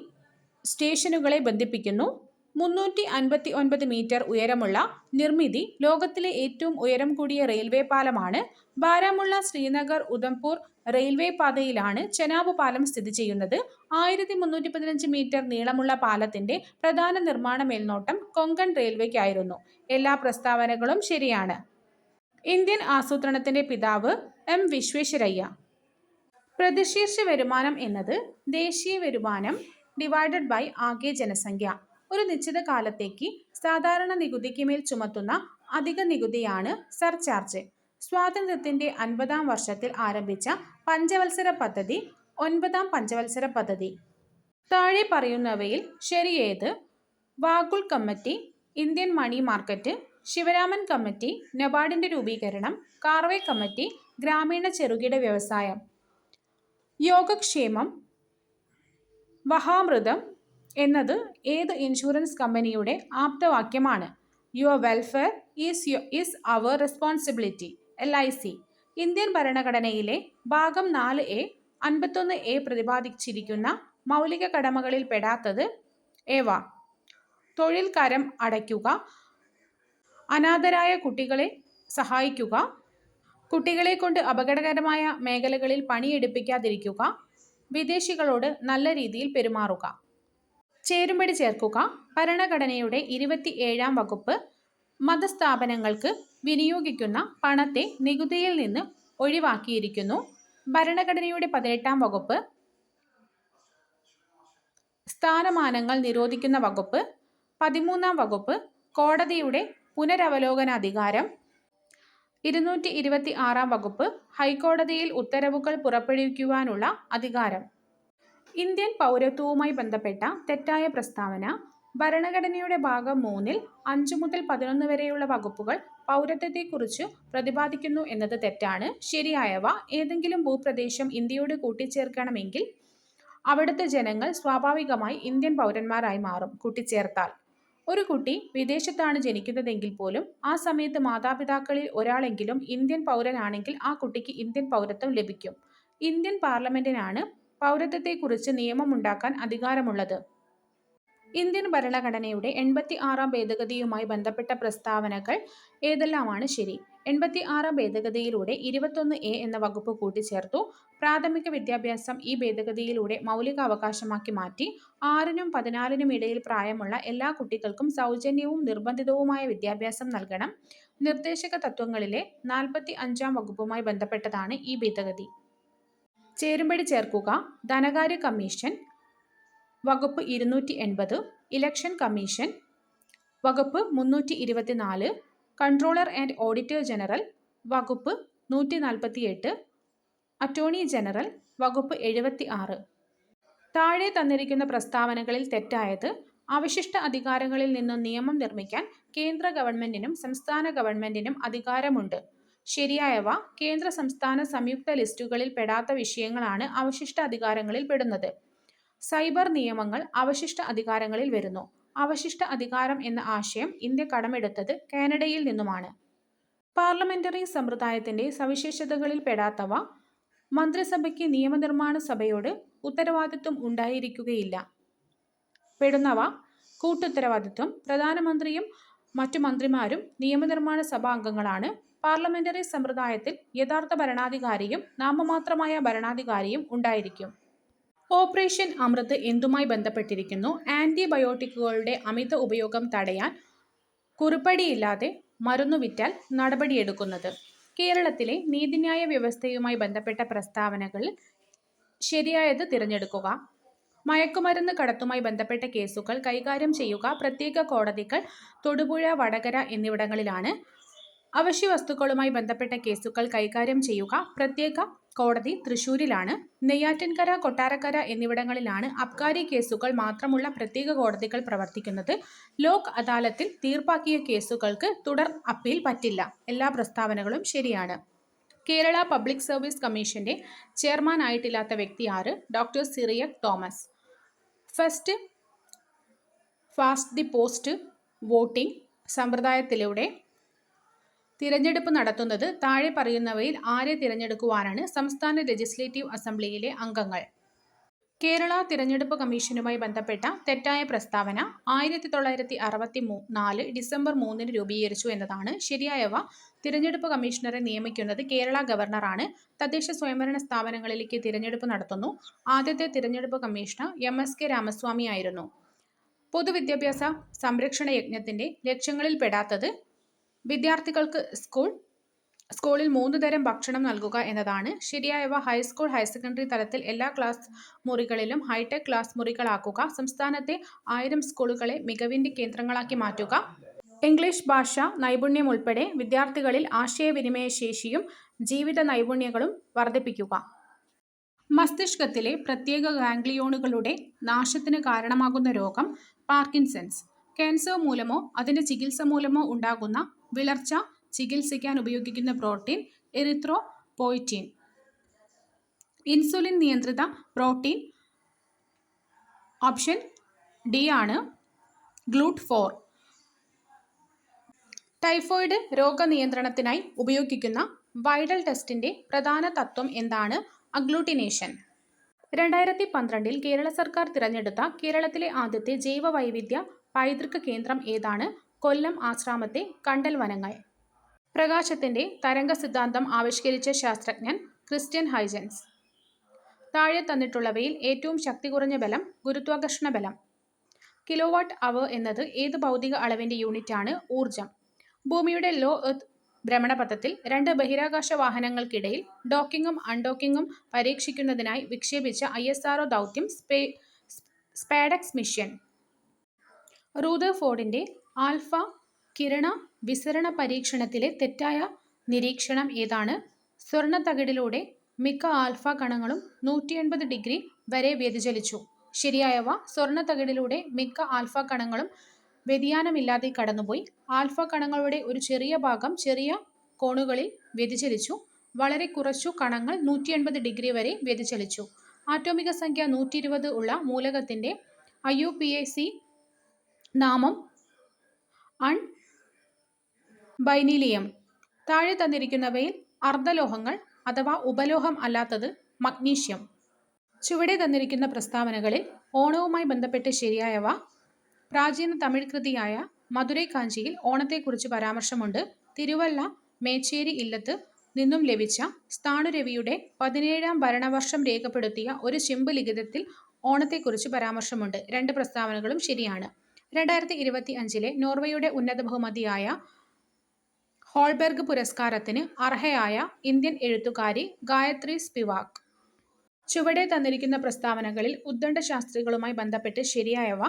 സ്റ്റേഷനുകളെ ബന്ധിപ്പിക്കുന്നു. 359 മീറ്റർ ഉയരമുള്ള നിർമ്മിതി ലോകത്തിലെ ഏറ്റവും ഉയരം കൂടിയ റെയിൽവേ പാലമാണ്. ബാരാമുള്ള ശ്രീനഗർ ഉധംപൂർ റെയിൽവേ പാതയിലാണ് ചെനാബ് പാലം സ്ഥിതി ചെയ്യുന്നത്. 1315 മീറ്റർ നീളമുള്ള പാലത്തിന്റെ പ്രധാന നിർമ്മാണ മേൽനോട്ടം കൊങ്കൺ റെയിൽവേക്കായിരുന്നു. എല്ലാ പ്രസ്താവനകളും ശരിയാണ്. ഇന്ത്യൻ ആസൂത്രണത്തിന്റെ പിതാവ് എം വിശ്വേശ്വരയ്യ. പ്രതിശീർഷ വരുമാനം എന്നത് ദേശീയ വരുമാനം ഡിവൈഡഡ് ബൈ ആകെ ജനസംഖ്യ. ഒരു നിശ്ചിത കാലത്തേക്ക് സാധാരണ നികുതിക്ക് മേൽ ചുമത്തുന്ന അധിക നികുതിയാണ് സർചാർജ്. സ്വാതന്ത്ര്യത്തിന്റെ 50-ാം വർഷത്തിൽ ആരംഭിച്ച പഞ്ചവത്സര പദ്ധതി 9ാം പഞ്ചവത്സര പദ്ധതി. താഴെ പറയുന്നവയിൽ ശരിയേത്? Vaghul committee, Indian money market, Sivaraman committee, നബാർഡിന്റെ രൂപീകരണം, കാർവേ കമ്മിറ്റി, ഗ്രാമീണ ചെറുകിട വ്യവസായം. യോഗക്ഷേമം വഹാമൃതം എന്നത് ഏത് ഇൻഷുറൻസ് കമ്പനിയുടെ ആപ്തവാക്യമാണ്? Your welfare is our responsibility. LIC. ഇന്ത്യൻ ഭരണഘടനയിലെ ഭാഗം 4A 51A പ്രതിപാദിച്ചിരിക്കുന്ന മൗലിക കടമകളിൽ പെടാത്തത് ഏവ? തൊഴിൽ കരം അടയ്ക്കുക, അനാഥരായ കുട്ടികളെ സഹായിക്കുക, കുട്ടികളെ കൊണ്ട് അപകടകരമായ മേഖലകളിൽ പണിയെടുപ്പിക്കാതിരിക്കുക, വിദേശികളോട് നല്ല രീതിയിൽ പെരുമാറുക. ചേരുംപടി ചേർക്കുക. ഭരണഘടനയുടെ 27-ാം വകുപ്പ് മതസ്ഥാപനങ്ങൾക്ക് വിനിയോഗിക്കുന്ന പണത്തെ നികുതിയിൽ നിന്ന് ഒഴിവാക്കിയിരിക്കുന്നു. ഭരണഘടനയുടെ 18-ാം വകുപ്പ് സ്ഥാനമാനങ്ങൾ നിരോധിക്കുന്ന വകുപ്പ്. 13-ാം വകുപ്പ് കോടതിയുടെ പുനരവലോകനാധികാരം. 226-ാം വകുപ്പ് ഹൈക്കോടതിയിൽ ഉത്തരവുകൾ പുറപ്പെടുവിക്കുവാനുള്ള അധികാരം. ഇന്ത്യൻ പൗരത്വവുമായി ബന്ധപ്പെട്ട തെറ്റായ പ്രസ്താവന. ഭരണഘടനയുടെ ഭാഗം 3-ൽ 5 മുതൽ 11 വരെയുള്ള വകുപ്പുകൾ പൗരത്വത്തെക്കുറിച്ച് പ്രതിപാദിക്കുന്നു എന്നത് തെറ്റാണ്. ശരിയായവ. ഏതെങ്കിലും ഭൂപ്രദേശം ഇന്ത്യയോട് കൂട്ടിച്ചേർക്കണമെങ്കിൽ അവിടുത്തെ ജനങ്ങൾ സ്വാഭാവികമായി ഇന്ത്യൻ പൗരന്മാരായി മാറും. കൂട്ടിച്ചേർത്താൽ. ഒരു കുട്ടി വിദേശത്താണ് ജനിക്കുന്നതെങ്കിൽ പോലും ആ സമയത്ത് മാതാപിതാക്കളിൽ ഒരാളെങ്കിലും ഇന്ത്യൻ പൗരനാണെങ്കിൽ ആ കുട്ടിക്ക് ഇന്ത്യൻ പൗരത്വം ലഭിക്കും. ഇന്ത്യൻ പാർലമെന്റിനാണ് പൗരത്വത്തെക്കുറിച്ച് നിയമമുണ്ടാക്കാൻ അധികാരമുള്ളത്. ഇന്ത്യൻ ഭരണഘടനയുടെ 86-ാം ഭേദഗതിയുമായി ബന്ധപ്പെട്ട പ്രസ്താവനകൾ ഏതെല്ലാമാണ് ശരി? 86 ഭേദഗതിയിലൂടെ 21A എന്ന വകുപ്പ് കൂട്ടിച്ചേർത്തു. പ്രാഥമിക വിദ്യാഭ്യാസം ഈ ഭേദഗതിയിലൂടെ മൗലിക അവകാശമാക്കി മാറ്റി. 6നും 14നും ഇടയിൽ പ്രായമുള്ള എല്ലാ കുട്ടികൾക്കും സൗജന്യവും നിർബന്ധിതവുമായ വിദ്യാഭ്യാസം നൽകണം. നിർദ്ദേശക തത്വങ്ങളിലെ 45ാം വകുപ്പുമായി ബന്ധപ്പെട്ടതാണ് ഈ ഭേദഗതി. ചേരുംപടി ചേർക്കുക. ധനകാര്യ കമ്മീഷൻ വകുപ്പ് 280, ഇലക്ഷൻ കമ്മീഷൻ വകുപ്പ് 324, കൺട്രോളർ ആൻഡ് ഓഡിറ്റർ ജനറൽ വകുപ്പ് 148, അറ്റോർണി ജനറൽ വകുപ്പ് 76. താഴെ തന്നിരിക്കുന്ന പ്രസ്താവനകളിൽ തെറ്റായത്: അവശിഷ്ട അധികാരങ്ങളിൽ നിന്നും നിയമം നിർമ്മിക്കാൻ കേന്ദ്ര ഗവൺമെന്റിനും സംസ്ഥാന ഗവൺമെന്റിനും അധികാരമുണ്ട്. ശരിയായവ: കേന്ദ്ര സംസ്ഥാന സംയുക്ത ലിസ്റ്റുകളിൽ പെടാത്ത വിഷയങ്ങളാണ് അവശിഷ്ട അധികാരങ്ങളിൽ പെടുന്നത്. സൈബർ നിയമങ്ങൾ അവശിഷ്ട അധികാരങ്ങളിൽ വരുന്നു. അവശിഷ്ട അധികാരം എന്ന ആശയം ഇന്ത്യ കടമെടുത്തത് കാനഡയിൽ നിന്നുമാണ്. പാർലമെന്ററി സമ്പ്രദായത്തിന്റെ സവിശേഷതകളിൽ പെടാത്തവ: മന്ത്രിസഭയ്ക്ക് നിയമനിർമ്മാണ സഭയോട് ഉത്തരവാദിത്വം ഉണ്ടായിരിക്കുകയില്ല. പെടുന്നവ: കൂട്ടുത്തരവാദിത്വം. പ്രധാനമന്ത്രിയും മറ്റു മന്ത്രിമാരും നിയമനിർമ്മാണ സഭ അംഗങ്ങളാണ്. പാർലമെന്ററി സമ്പ്രദായത്തിൽ യഥാർത്ഥ ഭരണാധികാരിയും നാമമാത്രമായ ഭരണാധികാരിയും ഉണ്ടായിരിക്കും. ഓപ്പറേഷൻ അമൃത് എന്തുമായി ബന്ധപ്പെട്ടിരിക്കുന്നു? ആന്റിബയോട്ടിക്കുകളുടെ അമിത ഉപയോഗം തടയാൻ കുറിപ്പടിയില്ലാതെ മരുന്നു വിറ്റാൽ നടപടിയെടുക്കുന്നത്. കേരളത്തിലെ നീതിന്യായ വ്യവസ്ഥയുമായി ബന്ധപ്പെട്ട പ്രസ്താവനകളിൽ ശരിയായത് തിരഞ്ഞെടുക്കുക. മയക്കുമരുന്ന് കടത്തുമായി ബന്ധപ്പെട്ട കേസുകൾ കൈകാര്യം ചെയ്യുക പ്രത്യേക കോടതികൾ തൊടുപുഴ, വടകര എന്നിവിടങ്ങളിലാണ്. അവശ്യ വസ്തുക്കളുമായി ബന്ധപ്പെട്ട കേസുകൾ കൈകാര്യം ചെയ്യുക പ്രത്യേക കോടതി തൃശ്ശൂരിലാണ്. നെയ്യാറ്റിൻകര, കൊട്ടാരക്കര എന്നിവിടങ്ങളിലാണ് അബ്കാരി കേസുകൾ മാത്രമുള്ള പ്രത്യേക കോടതികൾ പ്രവർത്തിക്കുന്നത്. ലോക് അദാലത്തിൽ തീർപ്പാക്കിയ കേസുകൾക്ക് തുടർ അപ്പീൽ പറ്റില്ല. എല്ലാ പ്രസ്താവനകളും ശരിയാണ്. കേരള പബ്ലിക് സർവീസ് കമ്മീഷന്റെ ചെയർമാൻ ആയിട്ടില്ലാത്ത വ്യക്തി ആര്? Doctor Cyriac Thomas. First the post voting സമ്പ്രദായത്തിലൂടെ തിരഞ്ഞെടുപ്പ് നടത്തുന്നത്. താഴെ പറയുന്നവയിൽ ആരെ തിരഞ്ഞെടുക്കുവാനാണ് സംസ്ഥാന ലെജിസ്ലേറ്റീവ് അസംബ്ലിയിലെ അംഗങ്ങൾ? കേരള തിരഞ്ഞെടുപ്പ് കമ്മീഷനുമായി ബന്ധപ്പെട്ട തെറ്റായ പ്രസ്താവന: 1964 ഡിസംബർ 3 രൂപീകരിച്ചു എന്നതാണ്. ശരിയായവ: തിരഞ്ഞെടുപ്പ് കമ്മീഷണറെ നിയമിക്കുന്നത് കേരള ഗവർണറാണ്. തദ്ദേശ സ്വയംഭരണ സ്ഥാപനങ്ങളിലേക്ക് തിരഞ്ഞെടുപ്പ് നടത്തുന്നു. ആദ്യത്തെ തിരഞ്ഞെടുപ്പ് കമ്മീഷണർ MSK രാമസ്വാമി ആയിരുന്നു. പൊതുവിദ്യാഭ്യാസ സംരക്ഷണ യജ്ഞത്തിന്റെ ലക്ഷ്യങ്ങളിൽ പെടാത്തത്: വിദ്യാർത്ഥികൾക്ക് സ്കൂളിൽ 3 തരം ഭക്ഷണം നൽകുക എന്നതാണ്. ശരിയായവ: ഹൈസ്കൂൾ, ഹയർ സെക്കൻഡറി തലത്തിൽ എല്ലാ ക്ലാസ് മുറികളിലും ഹൈടെക് ക്ലാസ് മുറികളാക്കുക. സംസ്ഥാനത്തെ 1000 സ്കൂളുകളെ മികവിന്റെ കേന്ദ്രങ്ങളാക്കി മാറ്റുക. ഇംഗ്ലീഷ് ഭാഷാ നൈപുണ്യം ഉൾപ്പെടെ വിദ്യാർത്ഥികളിൽ ആശയവിനിമയ ശേഷിയും ജീവിത നൈപുണ്യങ്ങളും വർദ്ധിപ്പിക്കുക. മസ്തിഷ്കത്തിലെ പ്രത്യേക ഗാംഗ്ലിയോണുകളുടെ നാശത്തിന് കാരണമാകുന്ന രോഗം പാർക്കിൻസൺസ്. ക്യാൻസർ മൂലമോ അതിന്റെ ചികിത്സ മൂലമോ ഉണ്ടാകുന്ന വിളർച്ച ചികിത്സിക്കാൻ ഉപയോഗിക്കുന്ന പ്രോട്ടീൻ എറിത്രോപോയിറ്റിൻ. ഇൻസുലിൻ നിയന്ത്രിത പ്രോട്ടീൻ ഓപ്ഷൻ ഡി ആണ്. GLUT4. ടൈഫോയിഡ് രോഗനിയന്ത്രണത്തിനായി ഉപയോഗിക്കുന്ന വൈഡൽ ടെസ്റ്റിന്റെ പ്രധാന തത്വം എന്താണ്? അഗ്ലൂട്ടിനേഷൻ. 2012 കേരള സർക്കാർ തിരഞ്ഞെടുത്ത കേരളത്തിലെ ആദ്യത്തെ ജൈവ വൈവിധ്യ പൈതൃക കേന്ദ്രം ഏതാണ്? കൊല്ലം ആശ്രാമത്തെ കണ്ടൽ വനങ്ങൾ. പ്രകാശത്തിന്റെ തരംഗ സിദ്ധാന്തം ആവിഷ്കരിച്ച ശാസ്ത്രജ്ഞൻ ക്രിസ്റ്റ്യൻ ഹൈജൻസ്. താഴെ തന്നിട്ടുള്ളവയിൽ ഏറ്റവും ശക്തി കുറഞ്ഞ ബലം ഗുരുത്വാകർഷണ ബലം. കിലോവാട്ട് അവർ എന്നത് ഏത് ഭൗതിക അളവിന്റെ യൂണിറ്റാണ്? ഊർജം. ഭൂമിയുടെ ലോ എർത്ത് ഭ്രമണപഥത്തിൽ 2 ബഹിരാകാശ വാഹനങ്ങൾക്കിടയിൽ ഡോക്കിങ്ങും അൺഡോക്കിങ്ങും പരീക്ഷിക്കുന്നതിനായി വിക്ഷേപിച്ച ISRO ദൗത്യം സ്പാഡെക്സ് മിഷൻ. റൂദർഫോർഡിന്റെ ആൽഫ കിരണ വിസരണ പരീക്ഷണത്തിലെ തെറ്റായ നിരീക്ഷണം ഏതാണ്? സ്വർണ്ണത്തകിടിലൂടെ മിക്ക ആൽഫ കണങ്ങളും 180 ഡിഗ്രി വരെ വ്യതിചലിച്ചു. ശരിയായവ: സ്വർണ്ണത്തകിടിലൂടെ മിക്ക ആൽഫ കണങ്ങളും വ്യതിയാനമില്ലാതെ കടന്നുപോയി. ആൽഫ കണങ്ങളുടെ ഒരു ചെറിയ ഭാഗം ചെറിയ കോണുകളിൽ വ്യതിചലിച്ചു. വളരെ കുറച്ചു കണങ്ങൾ 180 ഡിഗ്രി വരെ വ്യതിചലിച്ചു. ആറ്റോമിക സംഖ്യ 120 ഉള്ള മൂലകത്തിന്റെ IUPAC നാമം ബൈനീലിയം. താഴെ തന്നിരിക്കുന്നവയിൽ അർദ്ധലോഹങ്ങൾ അഥവാ ഉപലോഹം അല്ലാത്തത് മഗ്നീഷ്യം. ചുവടെ തന്നിരിക്കുന്ന പ്രസ്താവനകളിൽ ഓണവുമായി ബന്ധപ്പെട്ട് ശരിയായവ: പ്രാചീന തമിഴ് കൃതിയായ മധുരൈ കാഞ്ചിയിൽ ഓണത്തെക്കുറിച്ച് പരാമർശമുണ്ട്. തിരുവല്ല മേച്ചേരി ഇല്ലത്ത് നിന്നും ലഭിച്ച സ്ഥാണുരവിയുടെ 17-ാം ഭരണവർഷം രേഖപ്പെടുത്തിയ ഒരു ചെമ്പ് ലിഖിതത്തിൽ ഓണത്തെക്കുറിച്ച് പരാമർശമുണ്ട്. 2 പ്രസ്താവനകളും ശരിയാണ്. 2025 നോർവേയുടെ ഉന്നത ബഹുമതിയായ ഹോൾബെർഗ് പുരസ്കാരത്തിന് അർഹയായ ഇന്ത്യൻ എഴുത്തുകാരി ഗായത്രി സ്പിവാക്. ചുവടെ തന്നിരിക്കുന്ന പ്രസ്താവനകളിൽ ഉദ്ദണ്ഡശാസ്ത്രികളുമായി ബന്ധപ്പെട്ട് ശരിയായവ.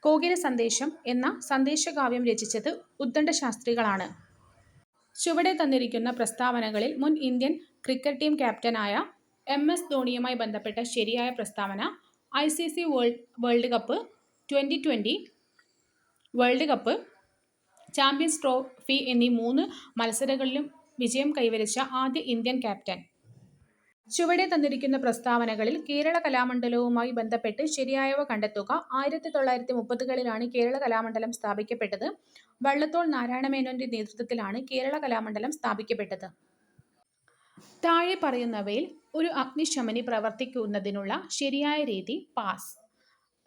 കോകില സന്ദേശം എന്ന സന്ദേശകാവ്യം രചിച്ചത് ഉദ്ദണ്ഡശാസ്ത്രികളാണ്. ചുവടെ തന്നിരിക്കുന്ന പ്രസ്താവനകളിൽ മുൻ ഇന്ത്യൻ ക്രിക്കറ്റ് ടീം ക്യാപ്റ്റനായ MS ധോണിയുമായി ബന്ധപ്പെട്ട ശരിയായ പ്രസ്താവന. ICC world cup 2020 world cup, champions trophy എന്നീ 3 മത്സരങ്ങളിലും വിജയം കൈവരിച്ച ആദ്യ ഇന്ത്യൻ ക്യാപ്റ്റൻ. ചുവടെ തന്നിരിക്കുന്ന പ്രസ്താവനകളിൽ കേരള കലാമണ്ഡലവുമായി ബന്ധപ്പെട്ട് ശരിയായവ കണ്ടെത്തുക. 1930കളിലാണ് കേരള കലാമണ്ഡലം സ്ഥാപിക്കപ്പെട്ടത്. വള്ളത്തോൾ നാരായണമേനോന്റെ നേതൃത്വത്തിലാണ് കേരള കലാമണ്ഡലം സ്ഥാപിക്കപ്പെട്ടത്. താഴെ പറയുന്നവയിൽ ഒരു അഗ്നിശമനി പ്രവർത്തിക്കുന്നതിനുള്ള ശരിയായ രീതി. പാസ്.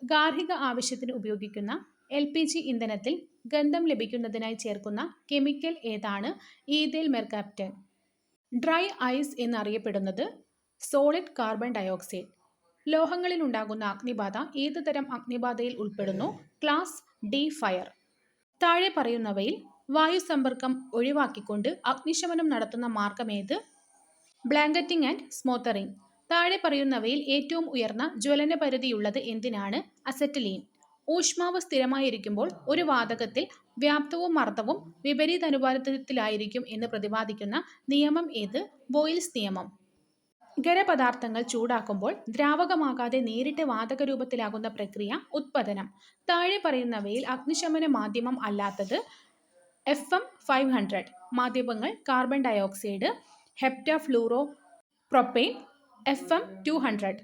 ഗാർഹിക ആവശ്യത്തിന് ഉപയോഗിക്കുന്ന LPG ഇന്ധനത്തിൽ ഗന്ധം ലഭിക്കുന്നതിനായി ചേർക്കുന്ന കെമിക്കൽ ഏതാണ്? ഈഥൈൽ മെർകാപ്റ്റൻ. ഡ്രൈ ഐസ് എന്നറിയപ്പെടുന്നത് സോളിഡ് കാർബൺ ഡയോക്സൈഡ്. ലോഹങ്ങളിൽ ഉണ്ടാകുന്ന അഗ്നിബാധ ഏത് തരം അഗ്നിബാധയിൽ ഉൾപ്പെടുന്നു? Class D fire. താഴെ പറയുന്നവയിൽ വായുസമ്പർക്കം ഒഴിവാക്കിക്കൊണ്ട് അഗ്നിശമനം നടത്തുന്ന മാർഗമേത്? Blanketing and സ്മോത്തറിംഗ്. താഴെ പറയുന്നവയിൽ ഏറ്റവും ഉയർന്ന ജ്വലന പരിധിയുള്ളത് എന്തിനാണ്? അസറ്റിലീൻ. ഊഷ്മാവ് സ്ഥിരമായിരിക്കുമ്പോൾ ഒരു വാതകത്തിൽ വ്യാപ്തവും മർദ്ദവും വിപരീത അനുപാതത്തിലായിരിക്കും എന്ന് പ്രതിപാദിക്കുന്ന നിയമം ഏത്? ബോയിൽസ് നിയമം. ഖരപദാർത്ഥങ്ങൾ ചൂടാക്കുമ്പോൾ ദ്രാവകമാകാതെ നേരിട്ട് വാതകരൂപത്തിലാകുന്ന പ്രക്രിയ ഉത്പതനം. താഴെ പറയുന്നവയിൽ അഗ്നിശമന മാധ്യമം അല്ലാത്തത്? FM 500. മാധ്യമങ്ങൾ കാർബൺ ഡയോക്സൈഡ്, ഹെപ്റ്റാഫ്ലൂറോ പ്രൊപ്പൈൻ, FM 200.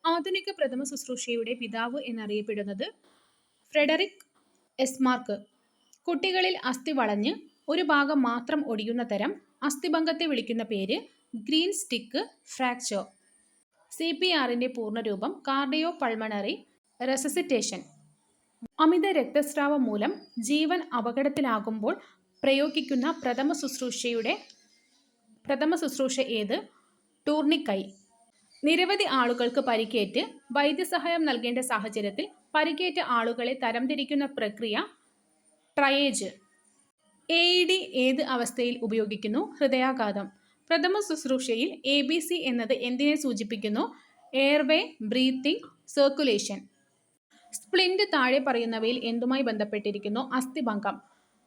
ആധുനിക പ്രഥമ ശുശ്രൂഷയുടെ പിതാവ് എന്നറിയപ്പെടുന്നത് ഫ്രെഡറിക് എസ്മാർക്ക്. കുട്ടികളിൽ അസ്ഥി വളഞ്ഞ് ഒരു ഭാഗം മാത്രം ഒടിയുന്ന തരം അസ്ഥിഭംഗത്തെ വിളിക്കുന്ന പേര്? Green stick fracture. CPRന്റെ പൂർണ്ണരൂപം കാർഡിയോ പൾമണറി റെസസിറ്റേഷൻ. അമിത രക്തസ്രാവം മൂലം ജീവൻ അപകടത്തിലാകുമ്പോൾ പ്രയോഗിക്കുന്ന പ്രഥമ ശുശ്രൂഷ ഏത്? ടൂർണിക്കൈ. നിരവധി ആളുകൾക്ക് പരിക്കേറ്റ് വൈദ്യസഹായം നൽകേണ്ട സാഹചര്യത്തിൽ പരിക്കേറ്റ ആളുകളെ തരംതിരിക്കുന്ന പ്രക്രിയ ട്രയേജ്. AED ഏത് അവസ്ഥയിൽ ഉപയോഗിക്കുന്നു? ഹൃദയാഘാതം. പ്രഥമ ശുശ്രൂഷയിൽ ABC എന്നത് എന്തിനെ സൂചിപ്പിക്കുന്നു? Airway, breathing, circulation. സ്പ്ലിന്റ് താഴെ പറയുന്നവയിൽ എന്തുമായി ബന്ധപ്പെട്ടിരിക്കുന്നു? അസ്ഥിഭംഗം.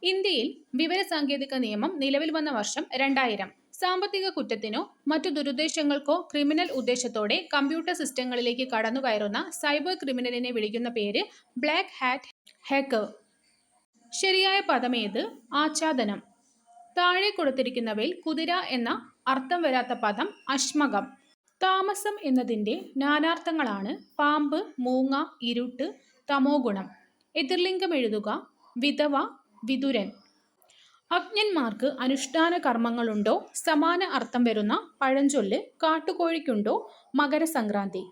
ഇന്ത്യയിൽ വിവരസാങ്കേതിക നിയമം നിലവിൽ വന്ന വർഷം 2000. സാമ്പത്തിക കുറ്റത്തിനോ മറ്റു ദുരുദ്ദേശങ്ങൾക്കോ ക്രിമിനൽ ഉദ്ദേശത്തോടെ കമ്പ്യൂട്ടർ സിസ്റ്റങ്ങളിലേക്ക് കടന്നുകയറുന്ന സൈബർ ക്രിമിനലിനെ വിളിക്കുന്ന പേര്? Black hat hacker. ശരിയായ പദമേത്? ആച്ഛാദനം. താഴെ കൊടുത്തിരിക്കുന്നവയിൽ കുതിര എന്ന അർത്ഥം വരാത്ത പദം? അശ്മകം. താമസം എന്നതിൻ്റെ നാനാർത്ഥങ്ങളാണ് പാമ്പ്, മൂങ്ങ, ഇരുട്ട്, തമോഗുണം. എതിർലിംഗം എഴുതുക. വിധവ, വിതുരൻ. അജ്ഞന്മാർക്ക് അനുഷ്ഠാന കർമ്മങ്ങളുണ്ടോ? സമാന അർത്ഥം വരുന്ന പഴഞ്ചൊല്ല് കാട്ടുകോഴിക്കുണ്ടോ? മകരസംക്രാന്തി.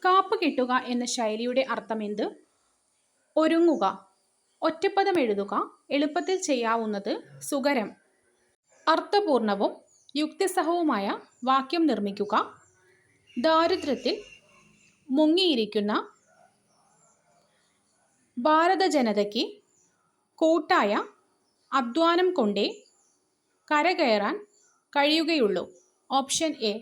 കാപ്പ് കെട്ടുക എന്ന ശൈലിയുടെ അർത്ഥമെന്ത്? ഒരുങ്ങുക. ഒറ്റപ്പദം എഴുതുക. എളുപ്പത്തിൽ ചെയ്യാവുന്നത്? സുകരം. അർത്ഥപൂർണവും യുക്തിസഹവുമായ വാക്യം നിർമ്മിക്കുക. ദാരിദ്ര്യത്തിൽ മുങ്ങിയിരിക്കുന്ന ഭാരത ജനതയ്ക്ക് കൂട്ടായ അധ്വാനം കൊണ്ടേ കരകയറാൻ കഴിയുകയുള്ളൂ. Option A.